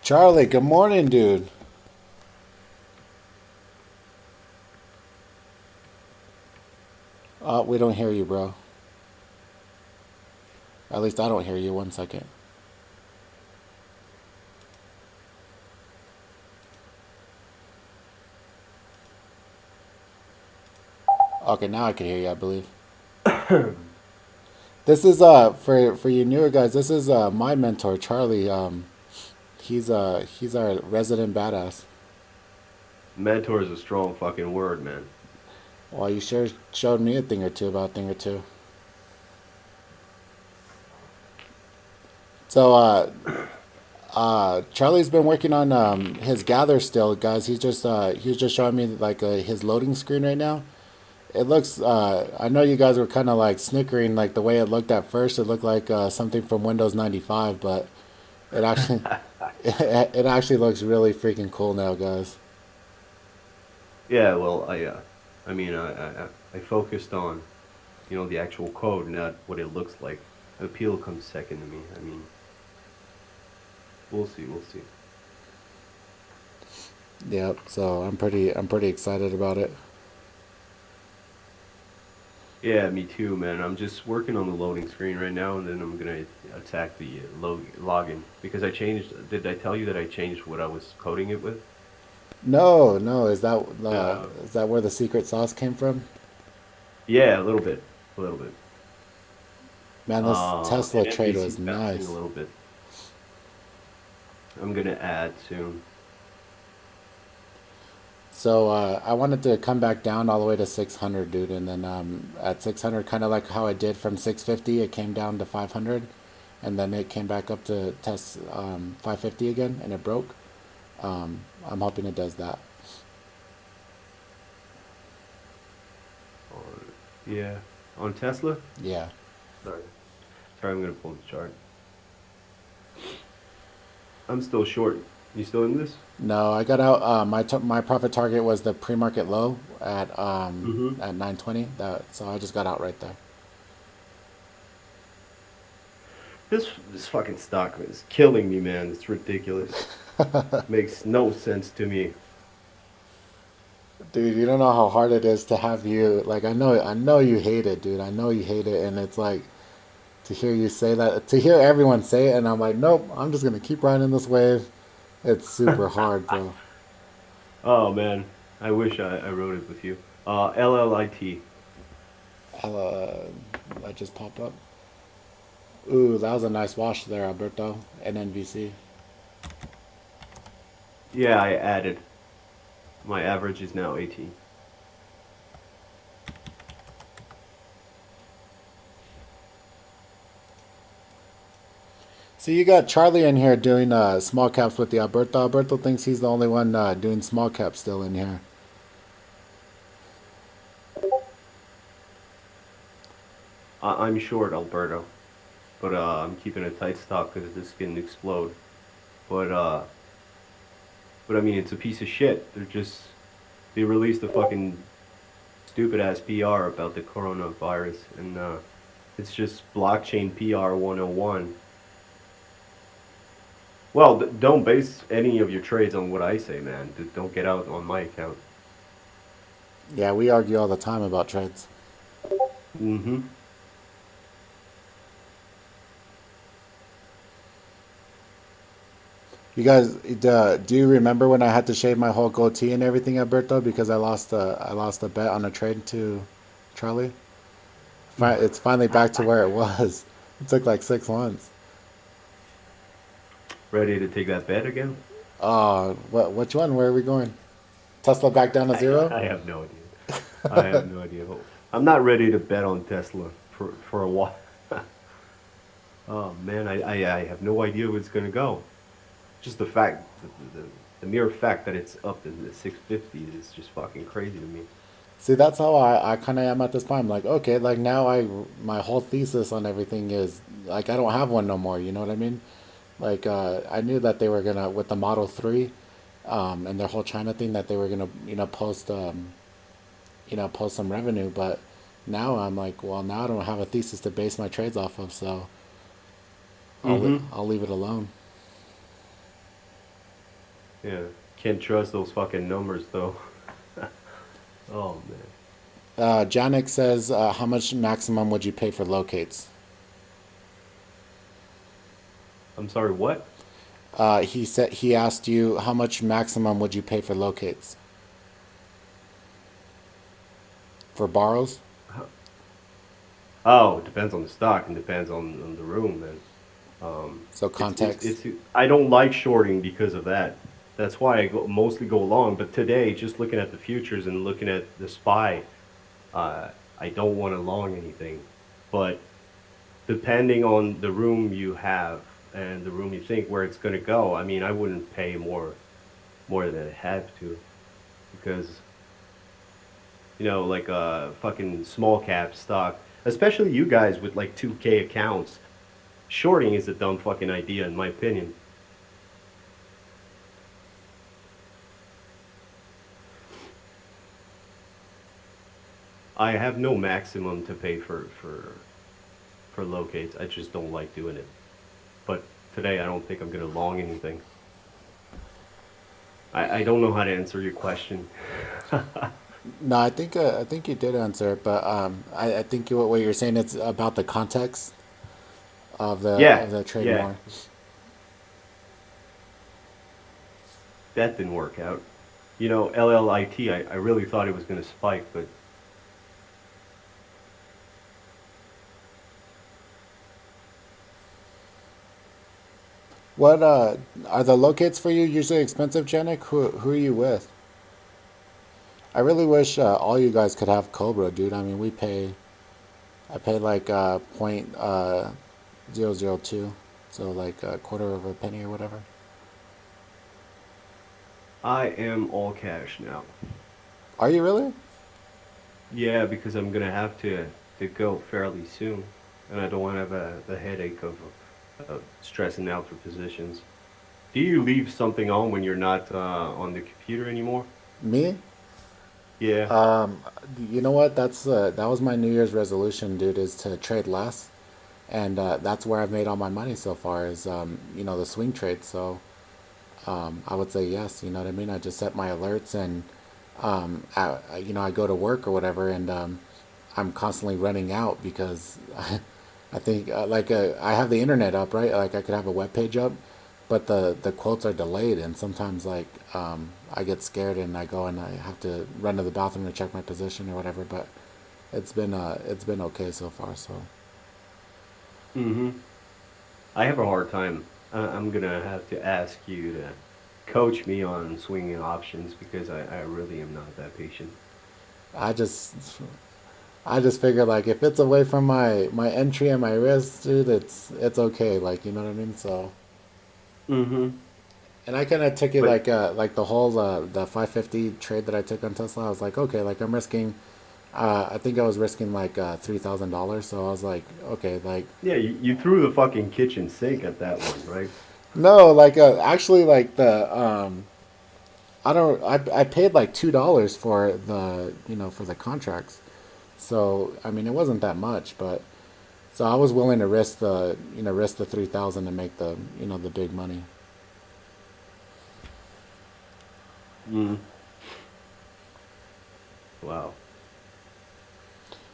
Charlie, good morning, dude. We don't hear you, bro. At least I don't hear you. One second. Okay, now I can hear you, I believe. This is for you newer guys, this is my mentor, Charlie. He's our resident badass. Mentor is a strong fucking word, man. Well, you sure showed me a thing or two about a thing or two. So Charlie's been working on his gather still, guys. He was just showing me like his loading screen right now. It looks I know you guys were kind of like snickering like the way it looked at first. It looked like something from Windows 95, but it actually it actually looks really freaking cool now, guys. Yeah, well, I mean, I focused on, the actual code, not what it looks like. Appeal comes second to me. I mean, we'll see, we'll see. Yep. So I'm pretty excited about it. Yeah, me too, man. I'm just working on the loading screen right now, and then I'm gonna attack the login because I changed. Did I tell you that I changed what I was coding it with? No, no, Uh, is that where the secret sauce came from? yeah, a little bit, a little bit. Man, this Tesla And trade NBC was bouncing a nice. little bit. I'm gonna add soon. So I wanted to come back down all the way to 600, dude, and then at 600, kind of like how I did from 650, it came down to 500, and then it came back up to test 550 again, and it broke. I'm hoping it does that. On, yeah, on Tesla. Yeah. Sorry. Sorry, I'm gonna pull the chart. I'm still short. You still in this? No, I got out. My profit target was the pre-market low Mm-hmm. at 920. So I just got out right there. This fucking stock is killing me, man. It's ridiculous. Makes no sense to me. Dude, you don't know how hard it is to have you like I know you hate it, dude. I know you hate it, and it's like to hear you say that, to hear everyone say it, and I'm like, nope, I'm just gonna keep riding this wave. It's super hard, bro. Oh man, I wish I wrote it with you. LLIT. Uh, that just popped up. Ooh, that was a nice wash there, Alberto. NNVC. Yeah, I added. My average is now 18. So you got Charlie in here doing small caps with the Alberto. Alberto thinks he's the only one doing small caps still in here. I'm short Alberto, but I'm keeping a tight stop because this can explode. But but I mean, it's a piece of shit. They released a fucking stupid ass PR about the coronavirus, and it's just blockchain PR 101. Well, don't base any of your trades on what I say, man. Don't get out on my account. Yeah, we argue all the time about trades. Mm-hmm. You guys, do you remember when I had to shave my whole goatee and everything, Alberto, because I lost a bet on a trade to Charlie? It's finally back to where it was. It took like 6 months. Ready to take that bet again? Oh, which one? Where are we going? Tesla back down to zero? I have no idea. I have no idea. I'm not ready to bet on Tesla for a while. Oh man, I have no idea where it's gonna go. Just the fact, the mere fact that it's up in the 650 is just fucking crazy to me. See, that's how I kind of am at this point. I'm like, okay, like now my whole thesis on everything is like I don't have one no more. You know what I mean? Like I knew that they were gonna with the Model 3, and their whole China thing that they were gonna post some revenue, but now I'm like, well, now I don't have a thesis to base my trades off of, so Mm-hmm. I'll leave it alone. Yeah. Can't trust those fucking numbers though. Oh man. Janik says, how much maximum would you pay for locates? I'm sorry, what? He asked you how much maximum would you pay for locates for borrows. Oh, it depends on the stock and depends on the room, man. So context. I don't like shorting because of that. That's why mostly go long. But today, just looking at the futures and looking at the SPY, I don't want to long anything. But depending on the room you have and the room you think where it's going to go, I mean, I wouldn't pay more than I have to because like a fucking small cap stock, especially you guys with like 2K accounts. Shorting is a dumb fucking idea, in my opinion. I have no maximum to pay for locates. I just don't like doing it. But today, I don't think I'm gonna long anything. I don't know how to answer your question. No, I think you did answer it, but I think what you're saying it's about the context Yeah, of the trade yeah, more. that didn't work out. LLIT, I really thought it was gonna spike, but What are the locates for you usually expensive, Janik? Who are you with? I really wish all you guys could have Cobra, dude. I mean, I pay like 0.002, so like a quarter of a penny or whatever. I am all cash now. Are you really? Yeah, because I'm gonna have to go fairly soon, and I don't want to have the headache of stressing out for positions. Do you leave something on when you're not on the computer anymore? Me? Yeah. You know what? That was my New Year's resolution, dude, is to trade less, and that's where I've made all my money so far is the swing trade. So I would say yes. You know what I mean? I just set my alerts and I go to work or whatever, and I'm constantly running out because I think I have the internet up, right? Like I could have a web page up, but the quotes are delayed, and sometimes I get scared and I go and I have to run to the bathroom to check my position or whatever. But it's been okay so far. So Mm-hmm. I have a hard time. I'm gonna have to ask you to coach me on swinging options because I really am not that patient. I just I just figure like if it's away from my entry and my risk, dude, it's okay. Like you know what I mean. So. Mm-hmm. And I kind of took it But like the whole the 550 trade that I took on Tesla. I was like, okay, like I'm risking. I think I was risking like $3,000. So I was like, okay, like Yeah, you threw the fucking kitchen sink at that one, right? no, like actually like the I don't I paid like $2 for the for the contracts. So I mean it wasn't that much, but so I was willing to risk the risk the 3,000 to make the the big money. Mm. Wow.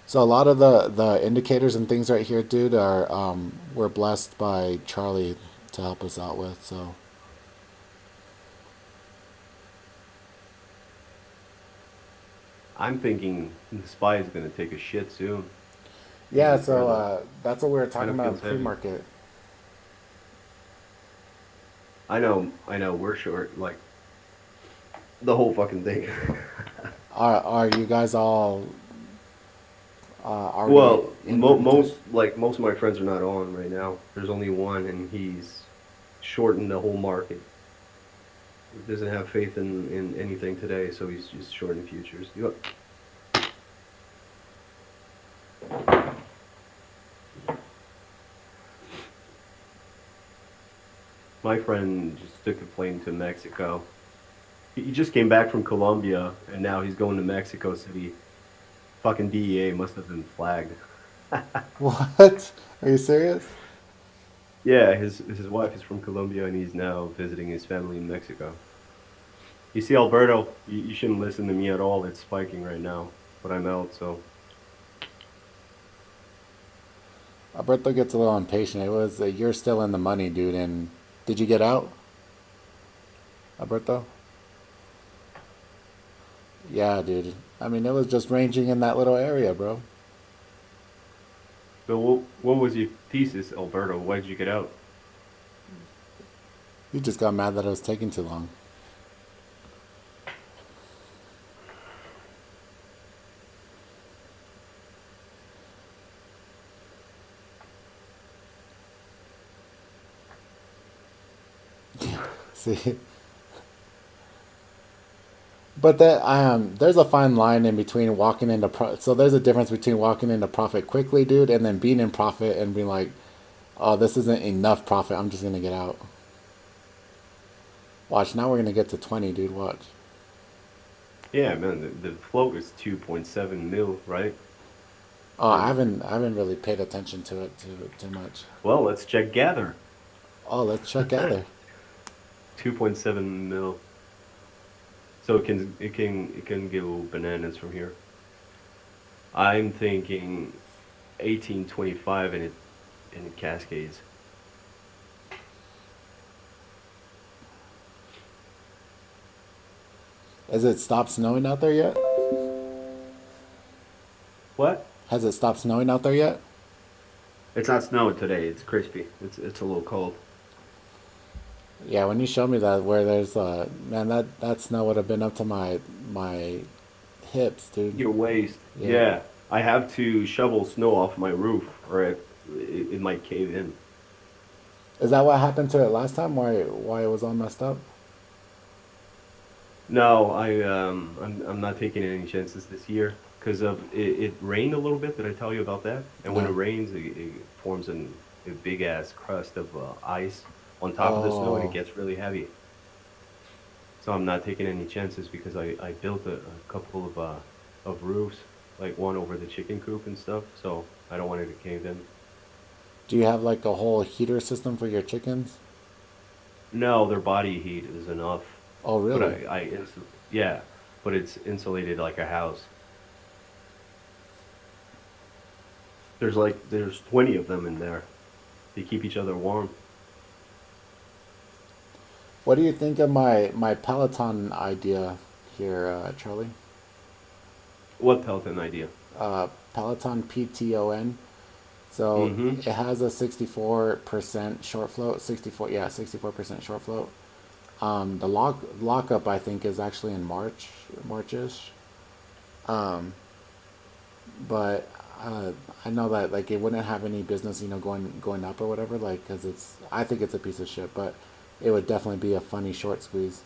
So a lot of the indicators and things right here, dude, are we're blessed by Charlie to help us out with. So I'm thinking the spy is gonna take a shit soon. yeah, Even so further. that's what we were Kind talking of about in feels heavy. pre-market. I know, we're short, like the whole fucking thing. Are you guys all already Well, into it? most of my friends are not on right now. There's only one, and he's shorting the whole market. He doesn't have faith in anything today, so he's just shorting futures. My friend just took a plane to Mexico. He just came back from Colombia, and now he's going to Mexico City. Fucking DEA must have been flagged. What? Are you serious? Yeah, his wife is from Colombia, and he's now visiting his family in Mexico. You see, Alberto, you shouldn't listen to me at all. It's spiking right now, but I'm out, so Alberto gets a little impatient. It was you're still in the money, dude. And did you get out, Alberto? Yeah, dude. I mean, it was just ranging in that little area, bro. So what was your thesis, Alberto? Why did you get out? You just got mad that it was taking too long. See, but that there's a fine line in between walking into so there's a difference between walking into profit quickly, dude, and then being in profit and being like, oh, this isn't enough profit. I'm just gonna get out. Watch, now we're gonna get to 20, dude. Watch. Yeah, man, the float is 2.7 mil, right? Oh, And I haven't really paid attention to it too much. well, let's check Gather. Oh, let's check Ether. 2.7 mil. So it can go bananas from here. I'm thinking 1825 and it cascades. Has it stopped snowing out there yet? What? Has it stopped snowing out there yet? It's not snowing today. It's crispy. It's a little cold. Yeah, when you showed me that, where there's man, that snow would have been up to my hips, dude. Your waist. Yeah. Yeah, I have to shovel snow off my roof, or it might cave in. Is that what happened to it last time? Why it was all messed up? No, I'm not taking any chances this year because of it rained a little bit. Did I tell you about that? And when it No. rains, it forms a big ass crust of ice on top of the snow, and it Oh, gets really heavy. So I'm not taking any chances because I built a couple of roofs, like one over the chicken coop and stuff. So I don't want it to cave in. do you have like a whole heater system for your chickens? No, their body heat is enough, Oh, but really? yeah, but it's insulated like a house. There's 20 of them in there. They keep each other warm. What do you think of my Peloton idea here, Charlie? What Pelton idea? Peloton PTON. So Mm-hmm. it has a 64% short float. 64% short float. The lockup I think is actually in Marchish. But I know that like it wouldn't have any business, going up or whatever, like because I think it's a piece of shit, but it would definitely be a funny short squeeze.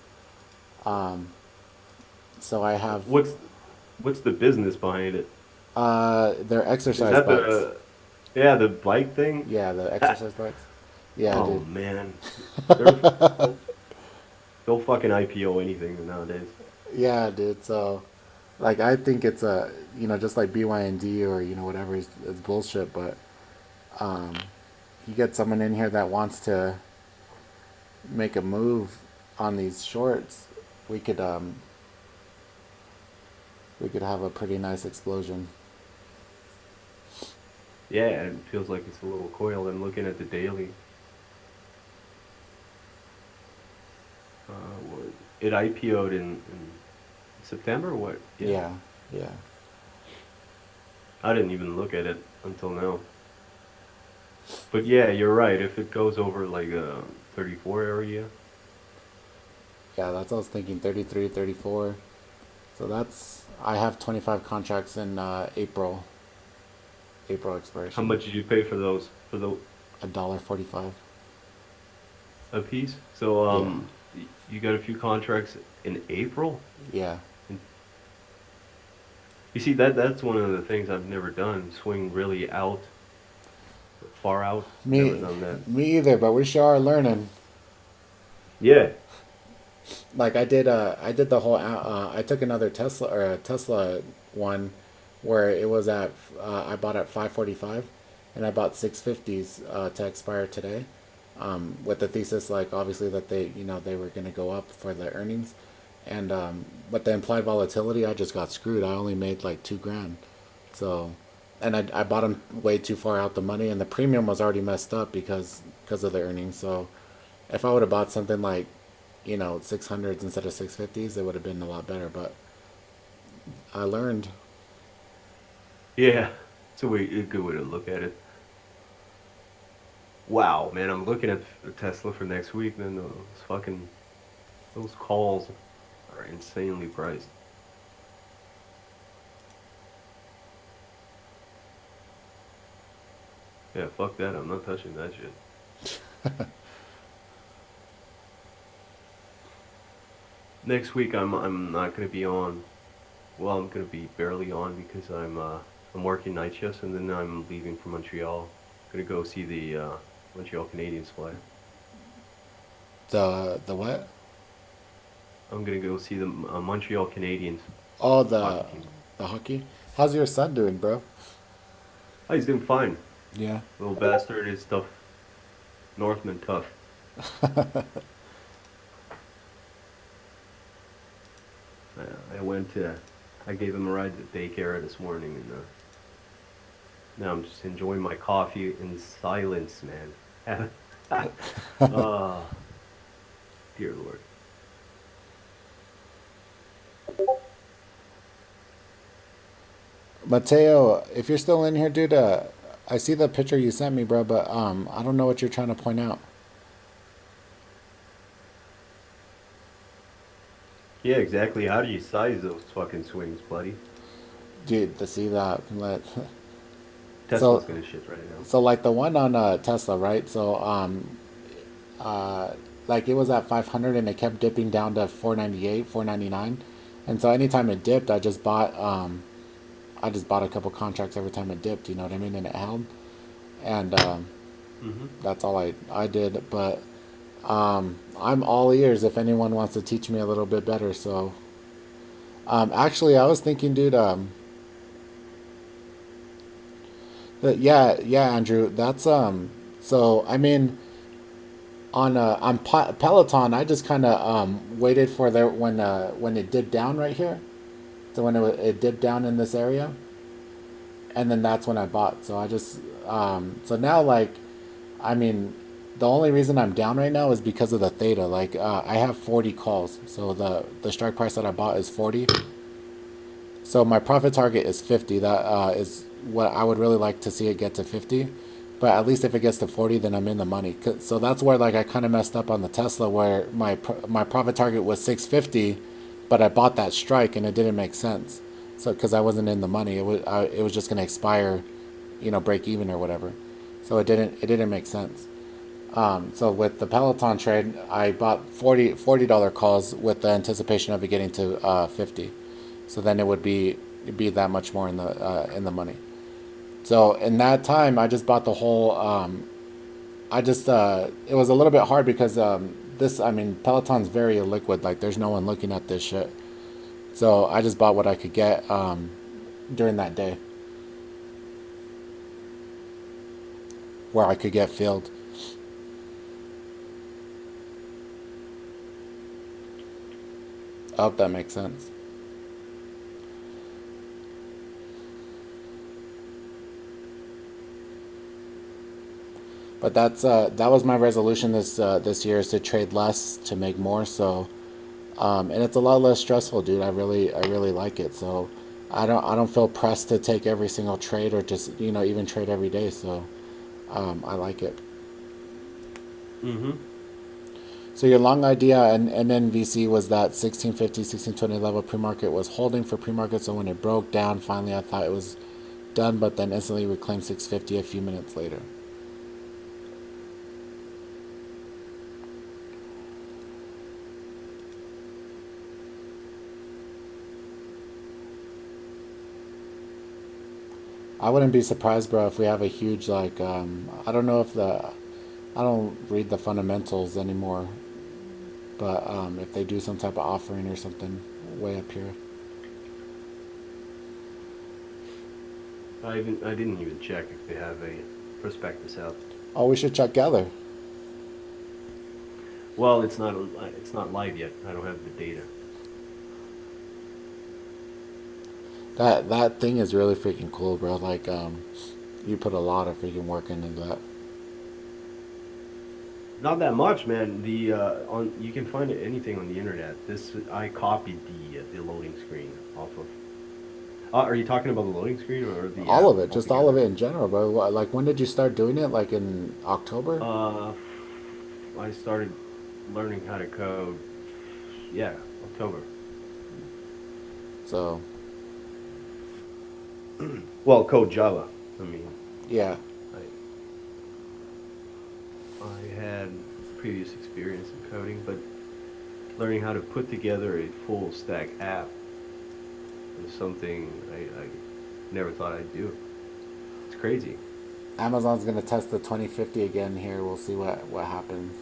So I have What's the business behind it? They're Is exercise that bikes. the bike thing? Yeah, the exercise bikes. Yeah, Oh dude. man, they're they'll fucking IPO anything nowadays. Yeah, dude. So, like, I think it's a, just like BYND or whatever is bullshit. But you get someone in here that wants to make a move on these shorts, we could um we could have a pretty nice explosion. Yeah, it feels like it's a little coiled. I'm looking at the daily. It IPO'd in September or what? Yeah. Yeah, yeah, I didn't even look at it until now. But yeah, you're right. If it goes over like 34 area, yeah. That's what I was thinking. 33, 34. So I have 25 contracts in April how expiration. much did you pay for those for the $1.45. a piece? So Yeah, you got a few contracts in April? yeah. And you see that's one of the things I've never done, swing really out, far out. Never Me, done that. me either. But we sure are learning. Yeah. Like I did the whole. I took another Tesla or a Tesla one, where it was at. I bought at 545, and I bought 650s to expire today, with the thesis like obviously that they were going to go up for the earnings, and but the implied volatility I just got screwed. I only made like 2 grand, so, and I bought them way too far out the money, and the premium was already messed up because of the earnings. So if I would have bought something like 600s instead of 650s, it would have been a lot better. But I learned. Yeah. It's a good way to look at it. Wow, man, I'm looking at the Tesla for next week, man. Those calls are insanely priced. Yeah, fuck that. I'm not touching that shit. Next week I'm not gonna be on. Well, I'm gonna be barely on because I'm working night shifts and then I'm leaving for Montreal. Gonna go see the Montreal Canadiens play. The what? I'm gonna go see the Montreal Canadiens Oh, hockey the team. the hockey. How's your son doing, bro? Oh, he's doing fine. Yeah. Little bastard is tough. Northman tough. I went to, I gave him a ride to daycare this morning, and now I'm just enjoying my coffee in silence, man. Ah, dear Lord. Mateo, if you're still in here, dude, I see the picture you sent me, bro, but I don't know what you're trying to point out. Yeah, exactly. How do you size those fucking swings, buddy? Dude, to see that, so Tesla's gonna shit right now. so like the one on Tesla, right? So like it was at 500 and it kept dipping down to 498, 499, and so anytime it dipped, I just bought a couple contracts every time it dipped. You know what I mean? And it held, and Hmm. that's all I did. But I'm all ears if anyone wants to teach me a little bit better. So actually, I was thinking, dude. Yeah, yeah, Andrew. That's So I mean, on Peloton, I just kind of waited for there when it dipped down right here. So when it dipped down in this area, and then that's when I bought. So I just so now like, I mean, the only reason I'm down right now is because of the theta. Like I have 40 calls, so the strike price that I bought is 40. So my profit target is 50. That is what I would really like to see it get to 50. But at least if it gets to 40, then I'm in the money. So that's where like I kind of messed up on the Tesla, where my profit target was 650, but I bought that strike and it didn't make sense. So because I wasn't in the money, it was just gonna expire, break even or whatever. So it didn't make sense. So with the Peloton trade, I bought $40 calls with the anticipation of it getting to 50. So then it would be be that much more in the money. So in that time, I just bought the whole. I just it was a little bit hard because this. I mean, Peloton's very illiquid. Like, there's no one looking at this shit. So I just bought what I could get during that day, where I could get filled. I hope that makes sense. But that was my resolution this year, is to trade less to make more. So and it's a lot less stressful, dude. I really like it. So I don't feel pressed to take every single trade, or just even trade every day. So I like it. Mm-hmm. So your long idea and NNVC was that 1650, 1620 level pre-market was holding for pre-market. So when it broke down, finally I thought it was done, but then instantly reclaimed 650 a few minutes later. I wouldn't be surprised, bro, if we have a huge I don't know if I don't read the fundamentals anymore, but if they do some type of offering or something way up here. I didn't even check if they have a prospectus out. Oh, we should check Gather. Well, it's not live yet. I don't have the data. That thing is really freaking cool, bro. Like you put a lot of freaking work into that. Not that much, man. The on you can find anything on the internet. This I copied the loading screen off of. Are you talking about the loading screen or the All app of it, just all of altogether? it in general, bro. Like, when did you start doing it? Like in October? Uh, I started learning how to code. Yeah, October. So Well, code Java. I mean, yeah, I I had previous experience in coding, but learning how to put together a full stack app is something I never thought I'd do. It's crazy. Amazon's gonna test the 2050 again here. We'll see what happens.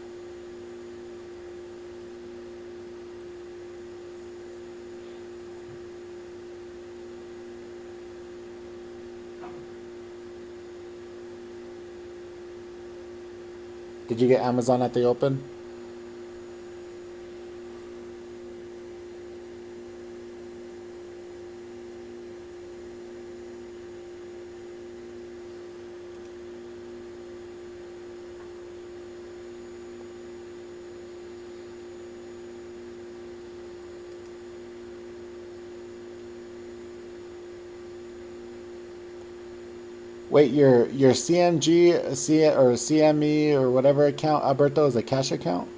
Did you get Amazon at the open? Wait, your CMG, or CME or whatever account, Alberto, is a cash account?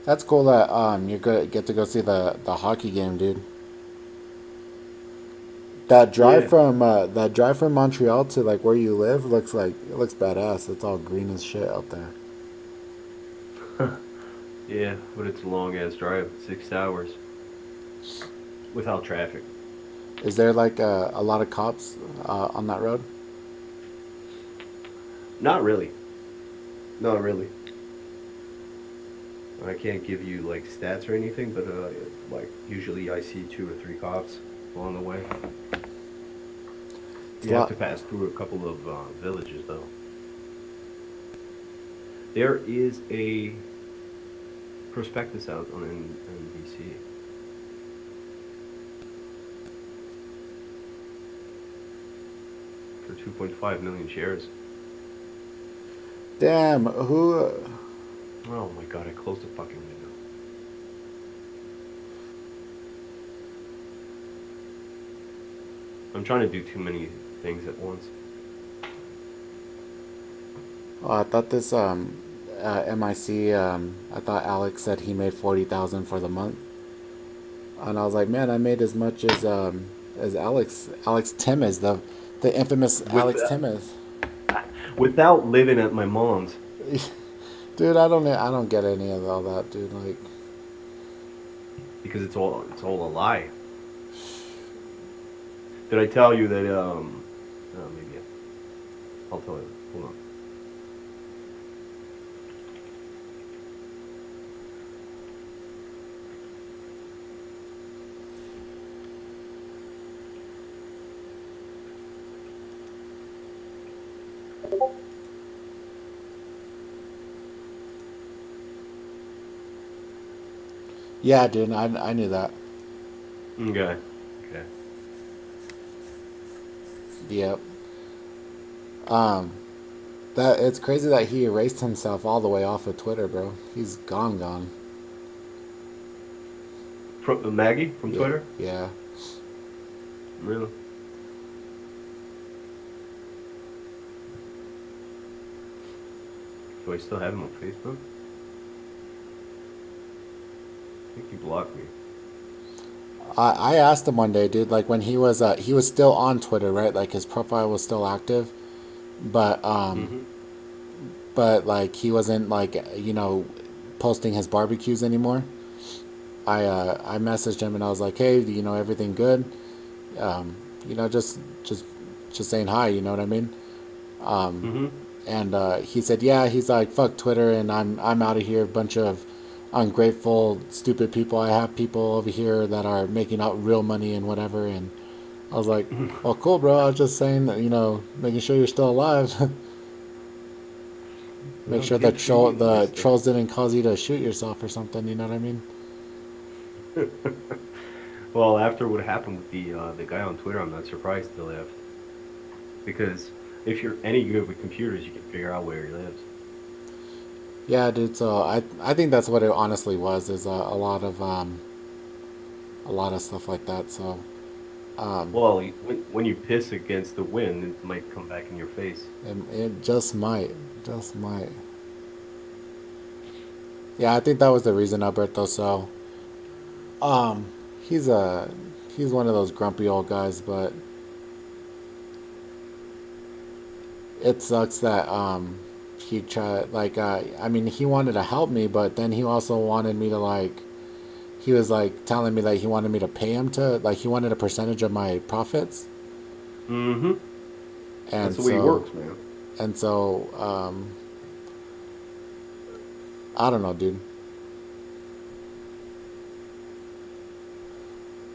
That's cool that you get to go see the hockey game, dude. Yeah. That drive from Montreal to like where you live looks badass. It's all green as shit out there. Yeah, but it's a long ass drive, 6 hours without traffic. Is there like a lot of cops on that road? Not really. Not really. I can't give you like stats or anything, but like usually I see 2 or 3 cops along the way. It's a You have to lot. pass through a couple of villages though. There is a prospectus out on NBC for 2.5 million shares. Damn, who? Oh my god, I closed the fucking window. I'm trying to do too many things at once. Oh, I thought this MIC. I thought Alex said he made 40,000 for the month, and I was like, man, I made as much as Alex Timmons, the infamous with Alex Timmons. without living at my mom's. Dude, I don't get any of all that, dude. Like, Because it's all a lie. Did I tell you that maybe I'll tell you. Hold on. yeah, dude, I knew that. Okay. Okay. Yep. Um, that it's crazy that he erased himself all the way off of Twitter, bro. He's gone. From Maggie from Yeah, Twitter? yeah. Really? Do I still have him on Facebook? I think he blocked me. I asked him one day, dude. Like when he was still on Twitter, right? Like his profile was still active, but Mm-hmm. like he wasn't like posting his barbecues anymore. I messaged him and I was like, hey, everything good? Um, just just saying hi. You know what I mean? Mm-hmm. And he said, yeah. He's like, fuck Twitter, and I'm out of here. Bunch of ungrateful, stupid people. I have people over here that are making out real money and whatever. And I was like, well, cool, bro. I was just saying that, making sure you're still alive. Make Well, sure good for you, the mister. trolls didn't cause you to shoot yourself or something. You know what I mean? Well, after what happened with the guy on Twitter, I'm not surprised he left. Because if you're any good with computers, you can figure out where he lives. Yeah, dude. So I think that's what it honestly was. Is a lot of stuff like that. So um, Well, when you piss against the wind, it might come back in your face. it just might. Yeah, I think that was the reason, Alberto. So um, he's a he's one of those grumpy old guys, but it sucks that he tried like I mean he wanted to help me, but then he also wanted me to like he was like telling me that he wanted me to pay him to like he wanted a percentage of my profits, Mm-hmm. That's and the way he so works, man. and so I don't know, dude.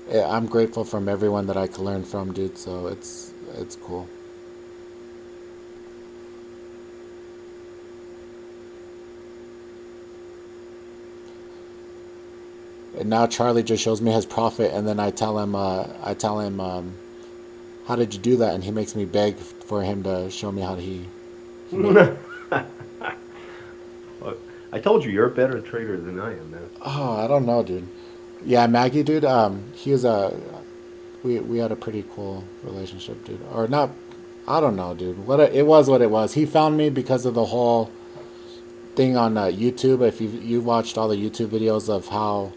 Yeah, I'm grateful from everyone that I can learn from, dude. So it's cool. And now Charlie just shows me his profit, and then I tell him, how did you do that? And he makes me beg for him to show me how he made. But I told you, you're a better trader than I am, man. Oh, I don't know, dude. Yeah, Maggie, dude. He was a we had a pretty cool relationship, dude. Or not, I don't know, dude. It was what it was. He found me because of the whole thing on YouTube. If you watched all the YouTube videos of how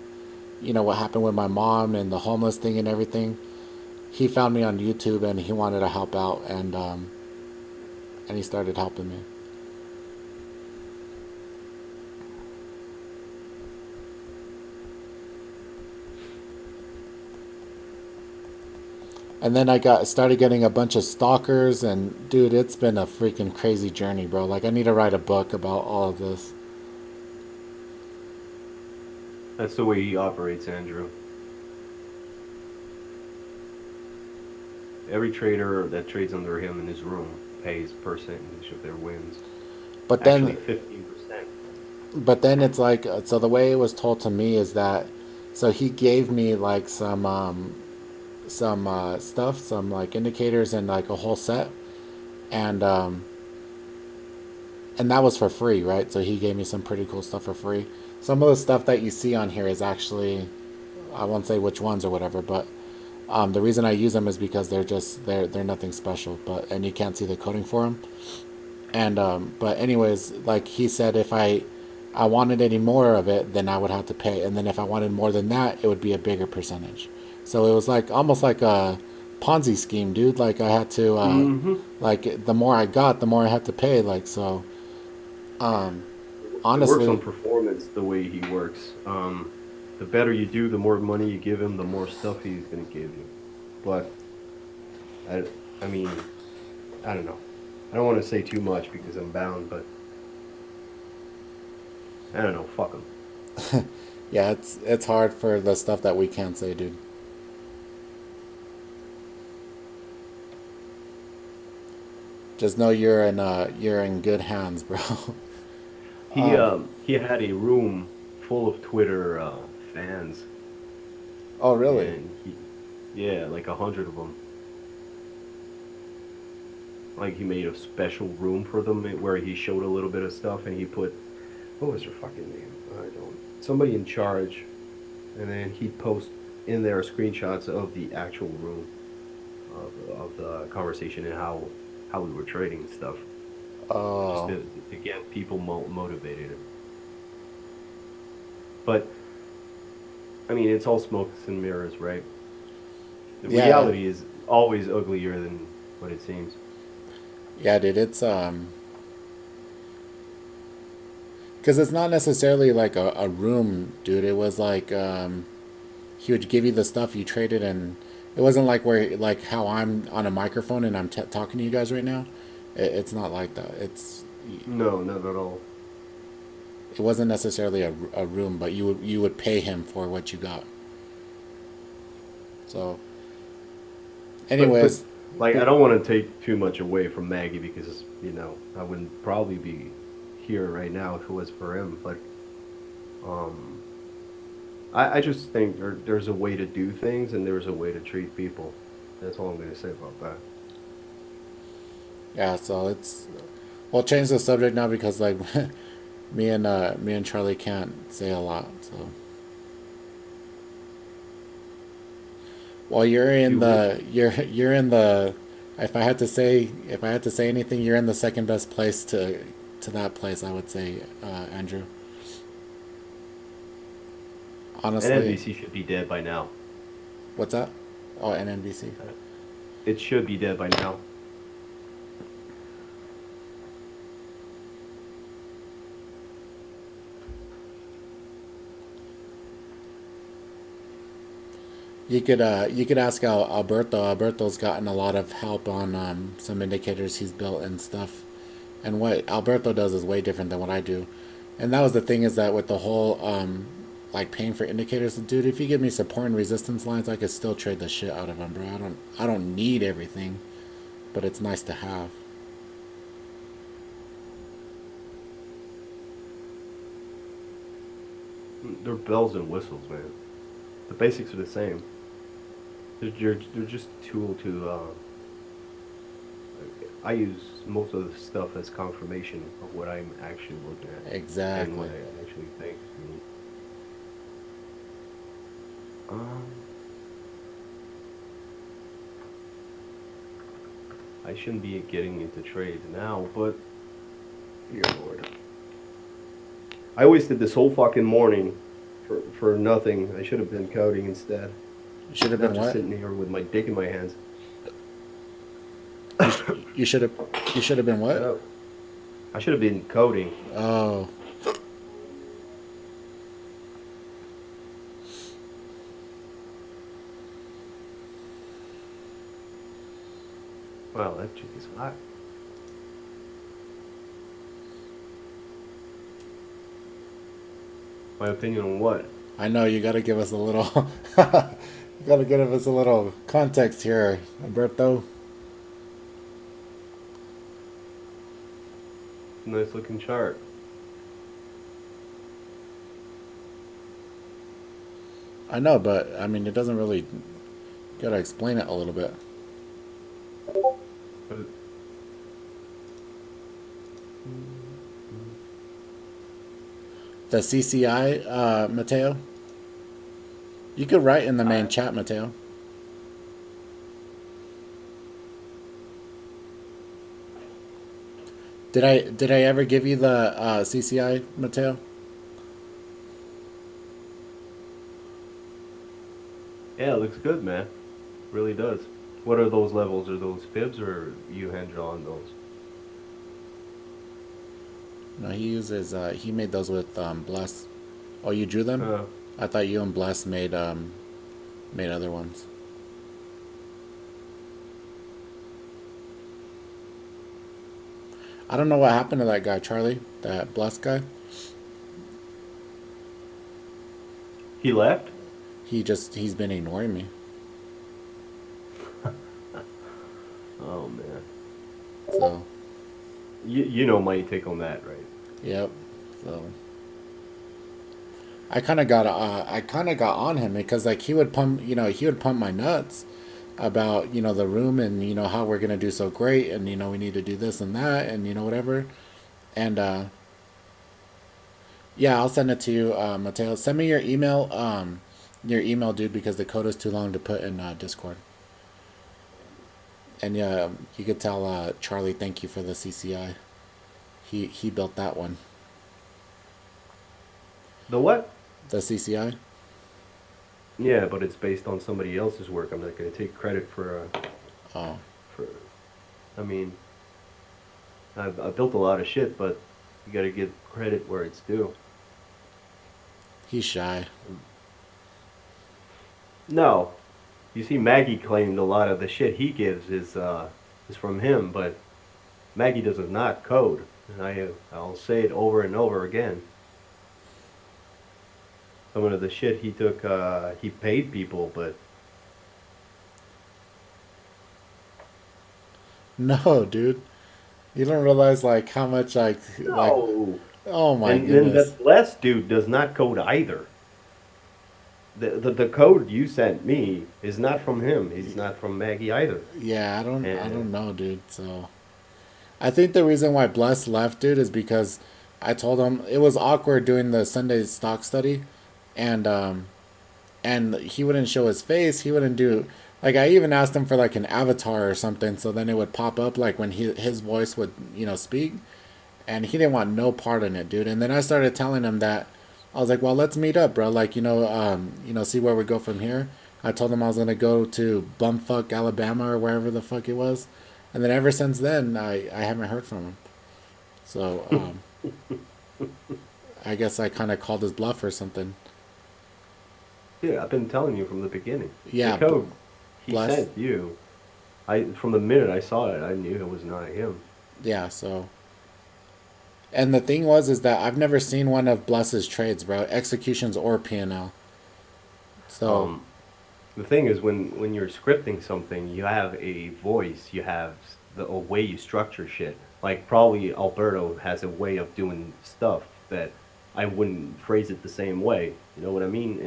what happened with my mom and the homeless thing and everything, he found me on YouTube and he wanted to help out and he started helping me. And then I got started getting a bunch of stalkers, and dude, it's been a freaking crazy journey, bro. Like I need to write a book about all of this. That's the way he operates, Andrew. Every trader that trades under him in his room pays percentage of their wins. But Actually, then 15%. it's like so the way it was told to me is that so he gave me like some stuff, some like indicators and like a whole set, and that was for free, right? So he gave me some pretty cool stuff for free. Some of the stuff that you see on here is actually, I won't say which ones or whatever, but the reason I use them is because they're nothing special, but and you can't see the coding for them. And but anyways, like he said, if I wanted any more of it, then I would have to pay, and then if I wanted more than that, it would be a bigger percentage. So it was like almost like a Ponzi scheme, dude. Like I had to Hmm. like the more I got, the more I had to pay. Like so, It works on honestly, performance the way he works. The better you do, the more money you give him, the more stuff he's gonna give you. But I, I mean, I don't know. I don't want to say too much because I'm bound, but I don't know. Fuck him. yeah, it's hard for the stuff that we can't say, dude. Just know you're in good hands, bro. He had a room full of Twitter fans, Oh, really? and yeah, like 100 of them. Like he made a special room for them where he showed a little bit of stuff, and he put what was her fucking name? I don't. Somebody in charge, and then he'd post in there screenshots of the actual room of the conversation and how we were trading and stuff, just Oh, to get people motivated. But I mean, it's all smokes and mirrors, right? The yeah, reality is always uglier than what it seems. yeah, dude. It's because it's not necessarily like a room, dude. It was like he would give you the stuff you traded, and it wasn't like where like how I'm on a microphone and I'm talking to you guys right now. It's not like that. No, not at all. It wasn't necessarily a room, but you would pay him for what you got. So, But anyways, like I but don't want to take too much away from Maggie because I wouldn't probably be here right now if it was for him. But um, I just think there's a way to do things and there's a way to treat people. That's all I'm gonna say about that. yeah, so we'll change the subject now because like me and Charlie can't say a lot. So well, You wish. you're in the if I had to say anything, you're in the second best place to that place. I would say, Andrew. Honestly, NNBC should be dead by now. what's that? Oh, NNBC. Uh, It should be dead by now. You could ask Alberto. Alberto's gotten a lot of help on some indicators he's built and stuff. And what Alberto does is way different than what I do. And that was the thing is that with the whole like paying for indicators, dude, if you give me support and resistance lines, I could still trade the shit out of them, bro. I don't need everything, but it's nice to have. They're bells and whistles, man. The basics are the same. They're just a tool to. I use most of the stuff as confirmation of what I'm actually looking at and what Exactly. I actually think. Um, I shouldn't be getting into trades now, but dear lord, I wasted this whole fucking morning for nothing. I should have been coding instead, You should have not been just what? sitting here with my dick in my hands. You sh- you should have you should have been Shut what? up. I should have been coding. Oh, Wow, that chick is hot. My opinion on what? I know you got to give us a little. You got to give us a little context here, Alberto. Nice looking chart. I know, but I mean, it doesn't really. Got to explain it a little bit. But The CCI, Mateo. You could write in the main I, chat, Mateo. Did I ever give you the CCI, Mateo? Yeah, it looks good, man. Really does. What are those levels? Are those fibs or you hand drawn those? No, he made those with Bless. Oh, you drew them? Uh, I thought you and Bless made other ones. I don't know what happened to that guy, Charlie. That Bless guy. he left? He's been ignoring me. Oh man. So You know my take on that, right? yep. So I kind of got on him because like he would pump my nuts about the room and how we're gonna do so great and we need to do this and that and whatever and yeah, I'll send it to you, Mateo. Send me your email, dude, because the code is too long to put in Discord. And yeah, you could tell Charlie thank you for the CCI. He built that one. The what? The CCI. Yeah, but it's based on somebody else's work. I'm not going to take credit Oh, for. I mean, I built a lot of shit, but you got to give credit where it's due. he's shy. No, you see, Maggie claimed a lot of the shit he gives is from him, but Maggie does not code, and I'll say it over and over again. Some of the shit he took, he paid people, but No, dude, you don't realize like how much like. no. Oh my And then goodness. that Les dude does not code either. The code you sent me is not from him. He's not from Maggie either. Yeah, I And don't know, dude. So I think the reason why Bless left, dude, is because I told him it was awkward doing the Sunday stock study, and he wouldn't show his face. He wouldn't do like I even asked him for like an avatar or something, so then it would pop up like when his voice would speak, and he didn't want no part in it, dude. And then I started telling him that I was like, well, let's meet up, bro. Like see where we go from here. I told him I was gonna go to bumfuck Alabama or wherever the fuck it was, and then ever since then I haven't heard from him. So I guess I kind of called his bluff or something. yeah, I've been telling you from the beginning. The Yeah, code he Bless. sent you, I from the minute I saw it, I knew it was not him. Yeah, so and the thing is that I've never seen one of Bless's trades, bro. Executions or P&L. So Um, the thing is, when you're scripting something, you have a voice, you have a way you structure shit. Like probably Alberto has a way of doing stuff that I wouldn't phrase it the same way. You know what I mean?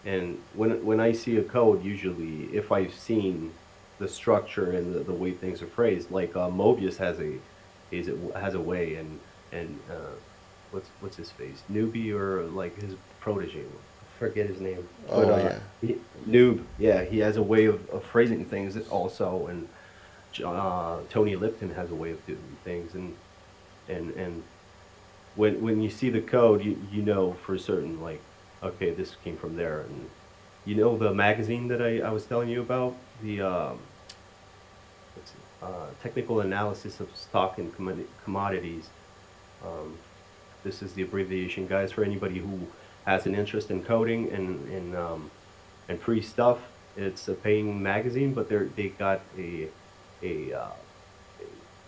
And when I see a code, usually if I've seen the structure and the way things are phrased, like Mobius has a way, and what's his face, newbie or like his protege, I forget his name, but oh yeah. noob, yeah, he has a way of phrasing things also, and Tony Lipton has a way of doing things, and when you see the code, you know for certain, like, okay, this came from there. And you know the magazine that I was telling you about, the technical analysis of stock and commodities. Um, this is the abbreviation, guys, for anybody who has an interest in coding and free stuff. It's a paying magazine, but they got a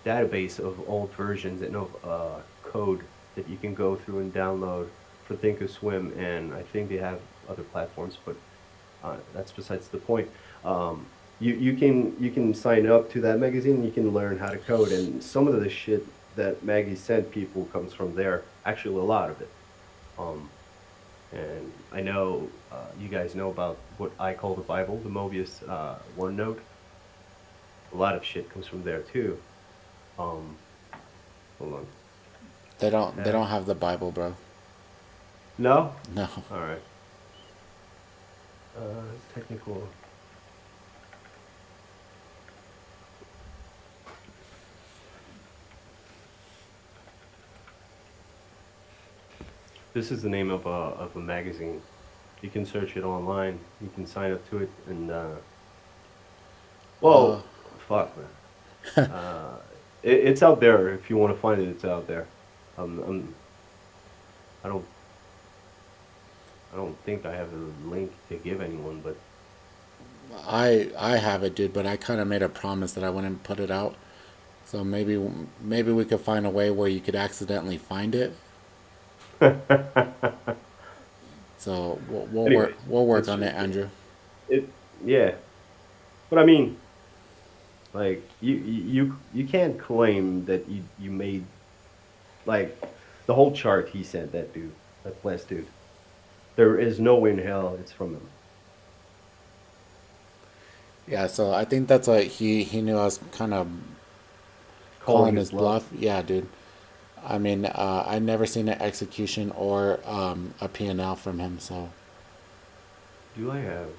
database of old versions and of code that you can go through and download for Thinkorswim, and I think they have other platforms, but that's besides the point. You can sign up to that magazine and you can learn how to code, and some of the shit that Maggie sent people comes from there. Actually, a lot of it. Um, and I know you guys know about what I call the Bible, the Mobius OneNote. A lot of shit comes from there too. Um, hold on. They Tab. don't have the Bible, bro. No? No. All right. Technical. This is the name of a magazine. You can search it online. You can sign up to it, and Uh, well, fuck, man. It's out there. If you want to find it, it's out there. I'm I don't I don't think I have a link to give anyone, but I have it, dude, but I kind of made a promise that I wouldn't put it out. So maybe we could find a way where you could accidentally find it. So anyways, we'll work it's on just it, Andrew. it. Yeah, but I mean, like you can't claim that you made like the whole chart he sent that dude, that last dude. There is no way in hell it's from him. Yeah, so I think that's what he knew I was kind of Calling calling his his bluff. bluff. Yeah, dude. I mean, I never seen an execution or a P&L from him. So Do I have?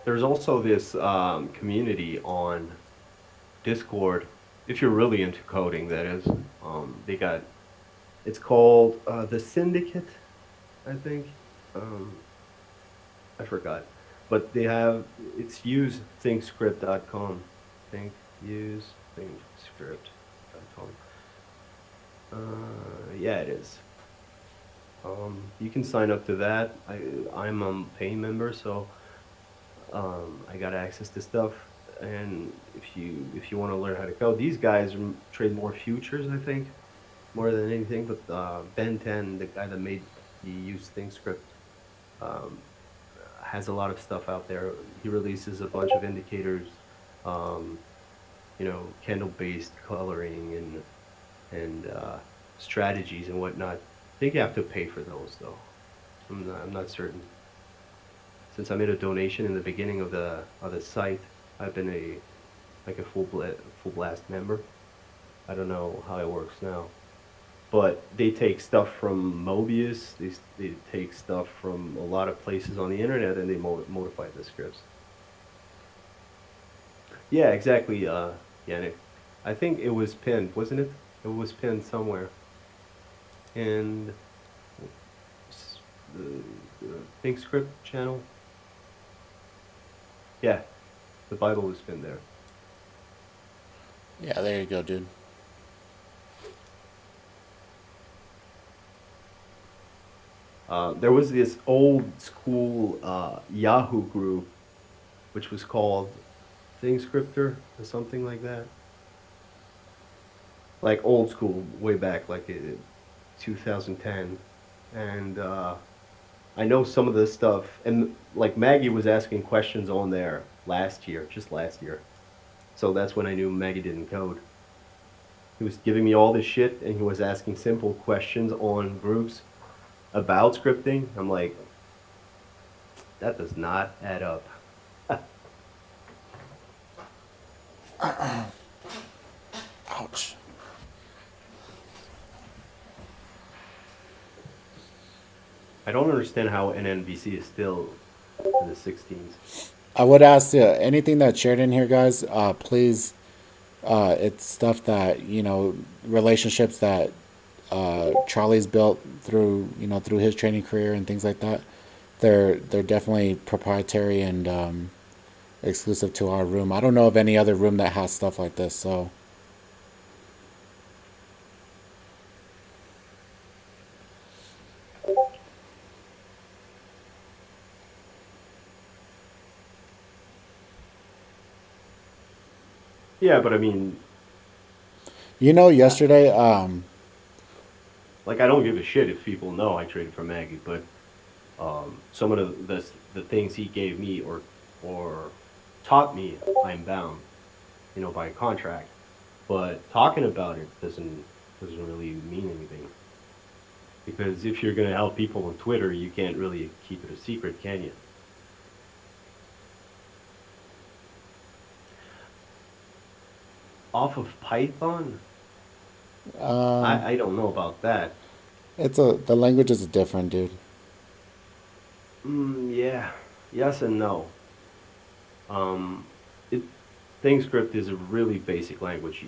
There's also this community on Discord. If you're really into coding, that is, they got. It's called the Syndicate, I think. Um, I forgot, but they have it's usethinkscript.com. Think usethinkscript.com. Yeah, it is. You can sign up to that. I'm a paying member, so I got access to stuff. And if you want to learn how to code, these guys trade more futures, I think, more than anything. But Ben 10, the guy that made the use thing script, um, has a lot of stuff out there. He releases a bunch of indicators, um, candle based coloring and strategies and whatnot. I think you have to pay for those though. I'm not certain. Since I made a donation in the beginning of the site, I've been a like a full blast member. I don't know how it works now, but they take stuff from Mobius. They take stuff from a lot of places on the internet, and they modify the scripts. Yeah, exactly. Yannick, I think it was pinned, wasn't it? It was pinned somewhere, and s- the Think Script channel. Yeah, the Bible was pinned there. yeah, there you go, dude. There was this old school Yahoo group which was called ThingScriptor or something like that. Like old school, way back, like 2010. And I know some of this stuff. And like Maggie was asking questions on there last year, just last year. So that's when I knew Maggie didn't code. He was giving me all this shit and he was asking simple questions on groups about scripting. I'm like, that does not add up. Ouch. I don't understand how NNBC is still in the 16s. I would ask anything that's shared in here, guys. Please, it's stuff that relationships that Charlie's built through through his training career and things like that. They're definitely proprietary and exclusive to our room. I don't know of any other room that has stuff like this. So Yeah, but I mean, I, yesterday, like I don't give a shit if people know I traded for Maggie, but some of the things he gave me or taught me, I'm bound, by contract. But talking about it doesn't really mean anything. Because if you're going to help people on Twitter, you can't really keep it a secret, can you? Off of Python? Um, I don't know about that. the language is different, dude. Yeah, yes and no. Um, it ThinkScript is a really basic language.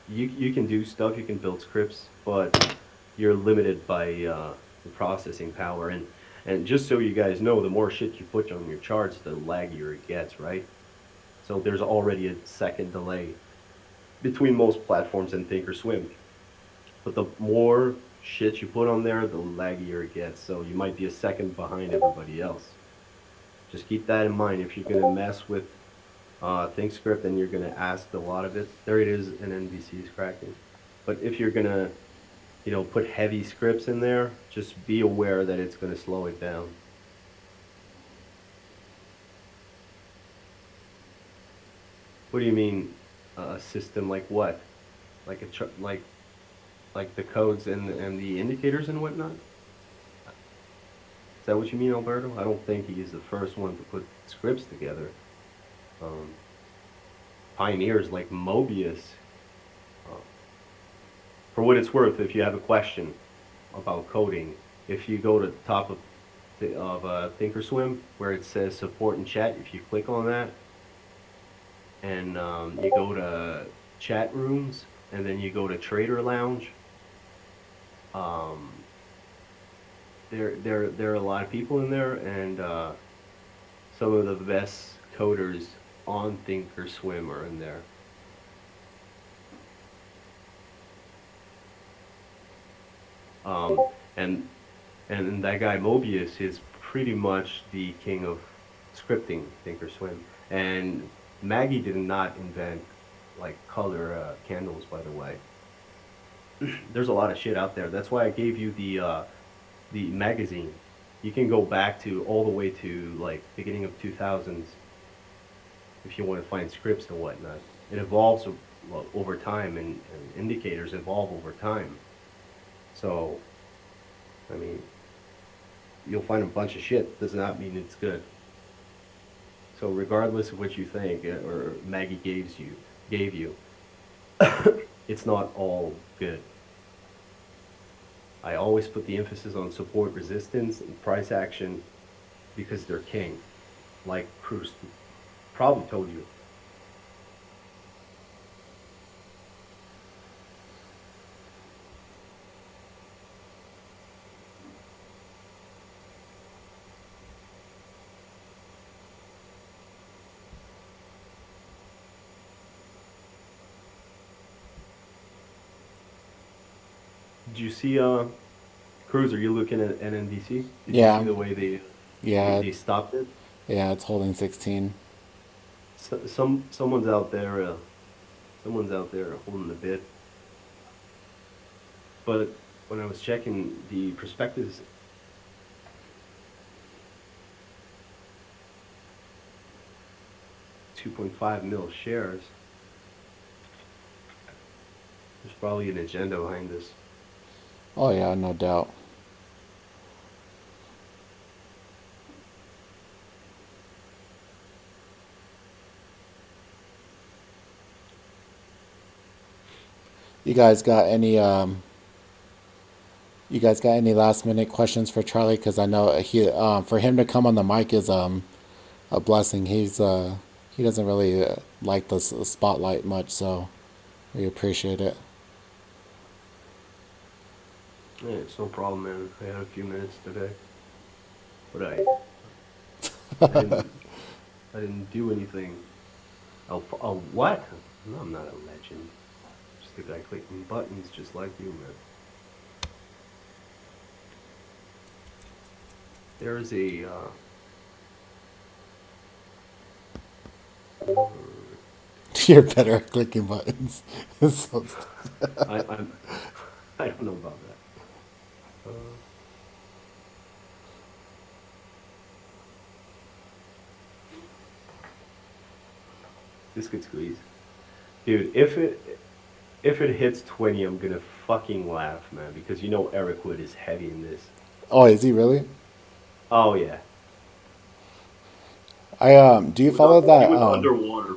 You can do stuff, you can build scripts, but you're limited by the processing power. And just so you guys know, the more shit you put on your charts, the laggier it gets, right? So there's already a second delay between most platforms and Thinkorswim. But the more shit you put on there, the laggier it gets. So you might be a second behind everybody else. Just keep that in mind if you're gonna mess with ThinkScript and you're gonna ask a lot of it. There it is, an NVC is cracking. But if you're gonna, put heavy scripts in there, just be aware that it's gonna slow it down. What do you mean, a system like what? Like like the codes and the indicators and whatnot? Is that what you mean, Alberto? I don't think he is the first one to put scripts together. Um, Pioneers like Mobius. Uh, for what it's worth, if you have a question about coding, if you go to the top of Thinkorswim where it says support and chat, if you click on that and you go to chat rooms and then you go to Trader Lounge, um, there are a lot of people in there, and some of the best coders on Thinkorswim are in there. Um, and and that guy Mobius is pretty much the king of scripting Thinkorswim. And Maggie did not invent like color candles, by the way. There's a lot of shit out there. That's why I gave you the magazine. You can go back to all the way to like beginning of 2000s if you want to find scripts and whatnot. It evolves over time, and indicators evolve over time. So, I mean, you'll find a bunch of shit. Does not mean it's good. So, regardless of what you think or Maggie gave you, it's not all good. I always put the emphasis on support resistance and price action because they're king, like Cruz probably told you. Did you see Cruz? Are you looking at NNDC? Did you see Yeah, the way yeah, they stopped it? yeah. It's holding 16. Someone's out there. Someone's out there holding the bit. But when I was checking the prospectus, 2.5 mil shares. There's probably an agenda behind this. Oh yeah, no doubt. You guys got any You guys got any last minute questions for Charlie? Because I know he for him to come on the mic is a blessing. He doesn't really like the spotlight much, so we appreciate it. Yeah, it's no problem, man. I had a few minutes today, but I didn't I didn't do anything. Oh, what? No, I'm not a legend. Just a guy clicking buttons, just like you, man. There's a You're better at clicking buttons. So, I'm I don't know about that. This could squeeze, dude. If it hits 20, I'm gonna fucking laugh, man, because you know Eric Wood is heavy in this. Oh, is he really? Oh yeah, I do you follow he that was underwater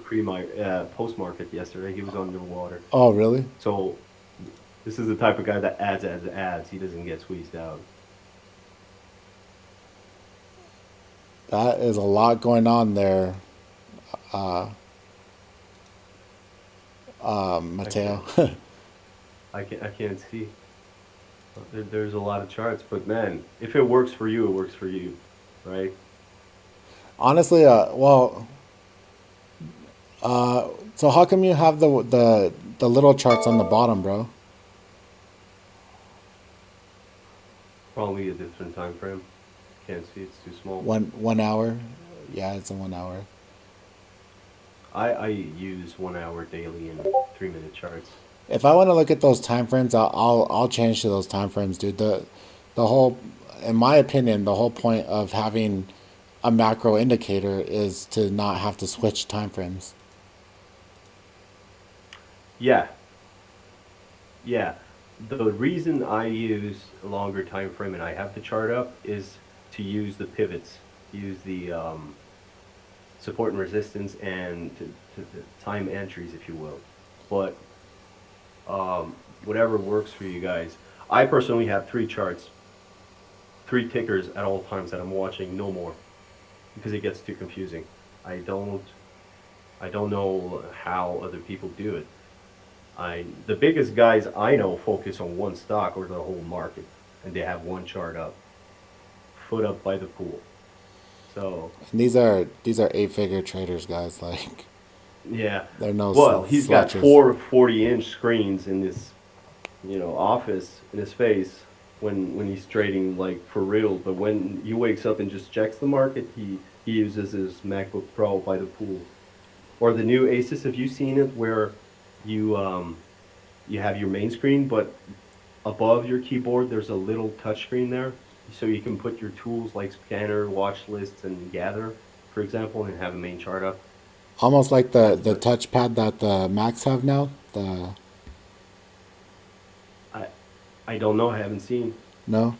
post market yesterday. He was underwater. oh, really? So this is the type of guy that adds. He doesn't get squeezed out. That is a lot going on there, I Mateo. can't I can't see. There's a lot of charts, but man, if it works for you, it works for you, right? Honestly, well, so how come you have the little charts on the bottom, bro? Probably a different time frame. Can't see, it's too small. 1 hour? Yeah, it's in 1 hour. I use 1 hour daily and 3 minute charts. If I want to look at those time frames, I'll change to those time frames, dude. The whole, in my opinion, the whole point of having a macro indicator is to not have to switch time frames. Yeah, yeah. The reason I use a longer time frame and I have the chart up is to use the pivots, use the support and resistance, and to time entries, if you will. But whatever works for you guys. I personally have three charts, three tickers at all times that I'm watching, no more, because it gets too confusing. I don't I don't know how other people do it. The biggest guys I know focus on one stock or the whole market, and they have one chart up, foot up by the pool. So And these are 8-figure traders, guys. Like yeah, they're no well, he's got slouches. four 40-inch screens in this, office in his face when he's trading like for real. But when he wakes up and just checks the market, he uses his MacBook Pro by the pool or the new Asus. Have you seen it where you you have your main screen, but above your keyboard there's a little touch screen there, so you can put your tools like scanner, watch lists, and gather, for example, and have a main chart up. Almost like the But touchpad that the Macs have now. The I I don't know. I haven't seen. no,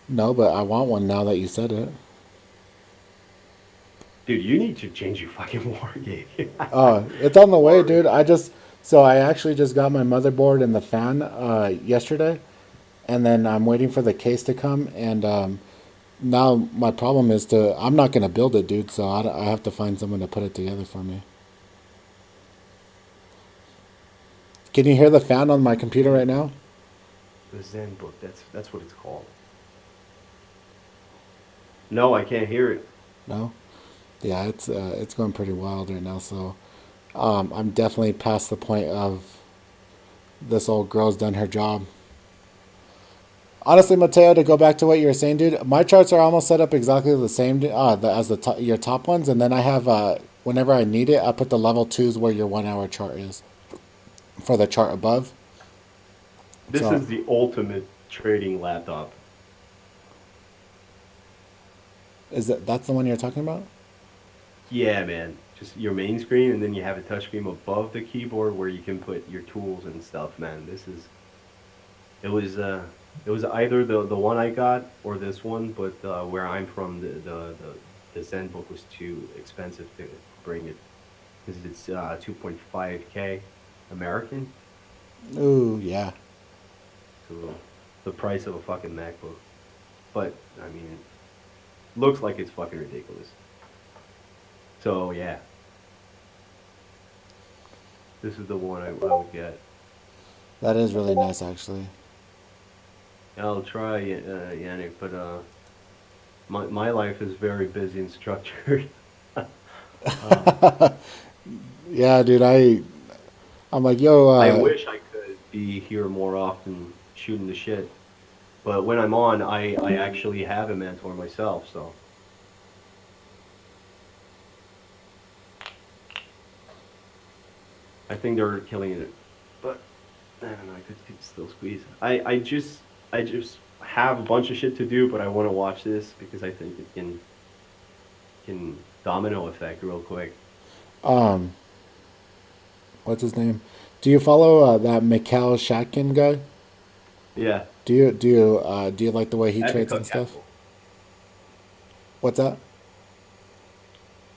no, but I want one now that you said it. Dude, you need to change your fucking war game. It's on the way, Or dude. So I actually just got my motherboard and the fan yesterday, and then I'm waiting for the case to come. And now my problem is I'm not gonna build it, dude. So I have to find someone to put it together for me. Can you hear the fan on my computer right now? the Zen book. That's what it's called. No, I can't hear it. No. Yeah, it's going pretty wild right now. So I'm definitely past the point of this old girl's done her job. Honestly, Mateo, to go back to what you were saying, dude, my charts are almost set up exactly the same as your top ones, and then I have whenever I need it, I put the level twos where your 1 hour chart is for the chart above. This So is the ultimate trading laptop. that's the one you're talking about? Yeah, man. Just your main screen, and then you have a touch screen above the keyboard where you can put your tools and stuff, man. It was it was either the one I got or this one, but where I'm from, the Zen book was too expensive to bring it because it's 2.5K American, Ooh, yeah. so the price of a fucking MacBook. But I mean, looks like it's fucking ridiculous. So yeah, this is the one I would get. That is really nice, actually. I'll try, Yannick, but my life is very busy and structured. uh, Yeah, dude. I'm like, yo. I wish I could be here more often shooting the shit, but when I'm on, I actually have a mentor myself, so I think they're killing it. But I don't know, I could still squeeze. I just have a bunch of shit to do, but I want to watch this because I think it can domino effect real quick. Um, what's his name? Do you follow that Mikhail Shatkin guy? Yeah, Do you like the way he trades Epica and stuff? Capital. What's that?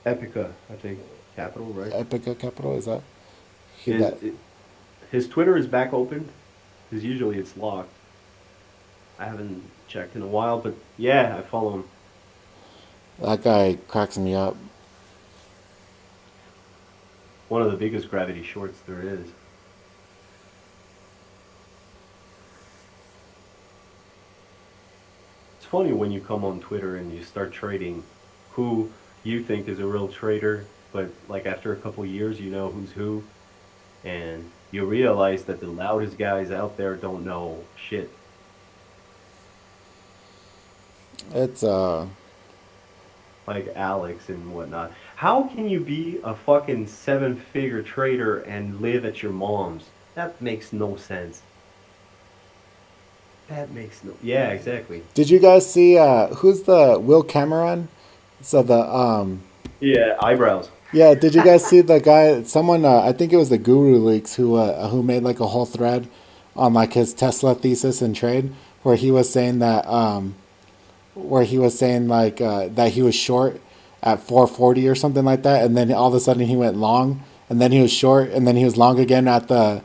Epica, I think Capital, right? Epica Capital, is that he Is that his Twitter is back open? Because usually it's locked. I haven't checked in a while, but yeah, I follow him. that guy cracks me up. One of the biggest gravity shorts there is. It's funny when you come on Twitter and you start trading who you think is a real trader, but like after a couple years, you know who's who, and you realize that the loudest guys out there don't know shit. It's Like Alex and whatnot. How can you be a fucking seven-figure trader and live at your mom's? That makes no sense. That makes no. Yeah, exactly. Did you guys see who's the Will Cameron? So the Yeah, eyebrows. yeah, did you guys see the guy? Someone, I think it was the Guru Leaks who made like a whole thread on like his Tesla thesis and trade, where he was saying that like that he was short at 440 or something like that, and then all of a sudden he went long, and then he was short, and then he was long again at the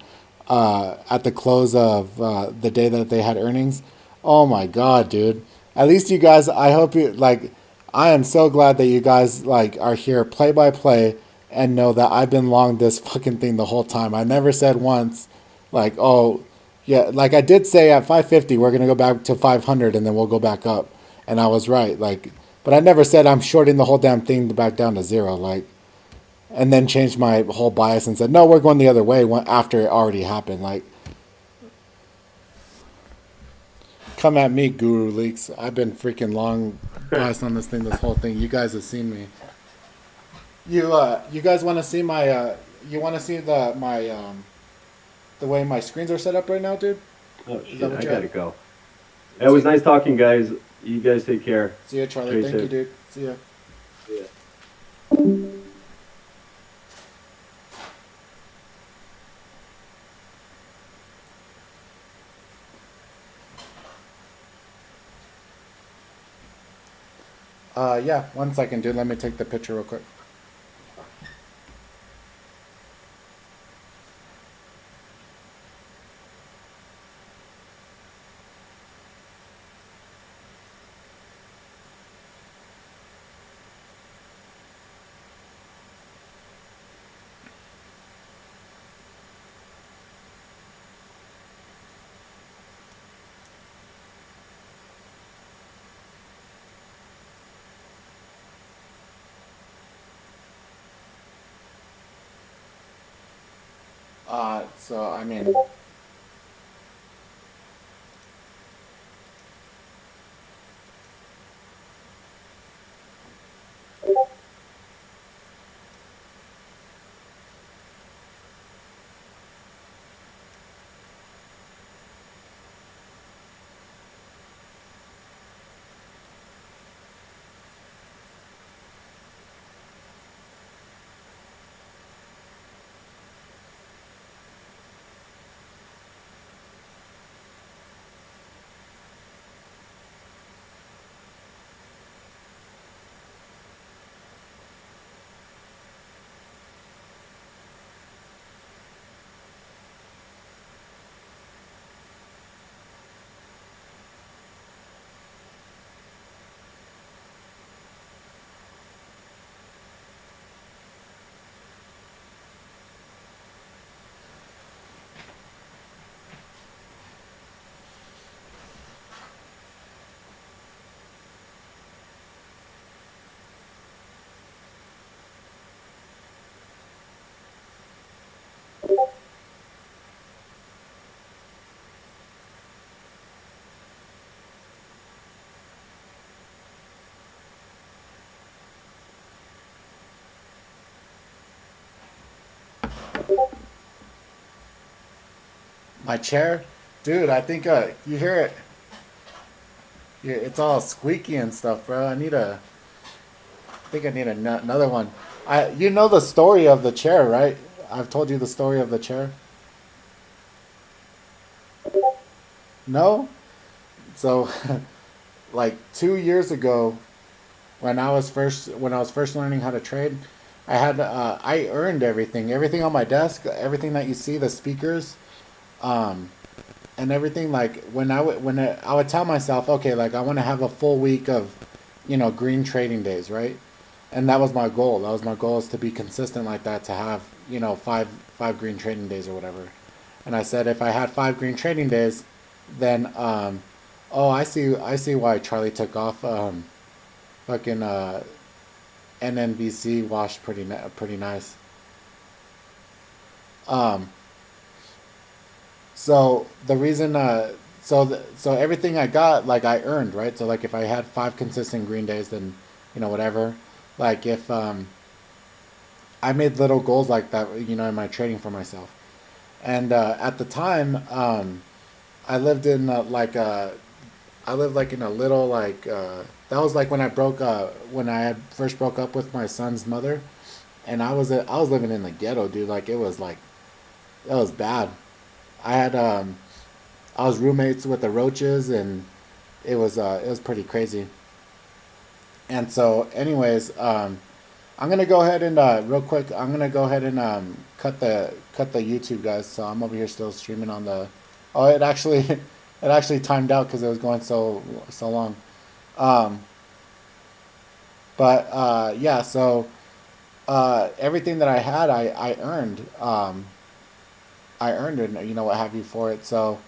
close of the day that they had earnings. Oh my god, dude! At least you guys, I hope you like. I am so glad that you guys like are here play by play and know that I've been long this fucking thing the whole time. I never said once like, oh, yeah, like I did say at 550 we're gonna go back to 500 and then we'll go back up, and I was right. Like, but I never said I'm shorting the whole damn thing back down to zero. Like, and then changed my whole bias and said no, we're going the other way after it already happened. Like, come at me, Guru Leaks. I've been freaking long biased on this thing, this whole thing. You guys have seen me. You guys want to see my you want to see the way my screens are set up right now, dude? Oh Is that shit, what I you gotta have? go. It was nice talking, guys. You guys take care. See ya, Charlie. Stay Thank you, safe. dude. See ya. Yeah. Yeah, 1 second, dude. Let me take the picture real quick. So I mean, my chair, dude. I think you hear it. Yeah, it's all squeaky and stuff, bro. I think I need another one. You know the story of the chair, right? I've told you the story of the chair. No. So like 2 years ago, when I was first learning how to trade, I earned everything on my desk, everything that you see, the speakers, um, and everything. Like I would tell myself, okay, like I want to have a full week of, green trading days, right? And that was my goal. That was my goal, is to be consistent like that, to have, five green trading days or whatever. And I said if I had 5 green trading days, then oh, I see why Charlie took off. Fucking NNBC washed pretty nice. Um, so the reason so everything I got, like, I earned, right? So like if I had 5 consistent green days, then whatever. Like if I made little goals like that, in my trading for myself. And at the time, I lived in I lived like in a little like that was like when I had first broke up with my son's mother, and I was living in the ghetto, dude. It was bad. I had I was roommates with the roaches, and it was pretty crazy. And so, anyways, I'm gonna go ahead and real quick. I'm gonna go ahead and cut the YouTube, guys. So I'm over here still streaming on the. Oh, it actually it actually timed out because it was going so long. Um, but yeah, so everything that I had, I earned. I earned it, what have you, for it. So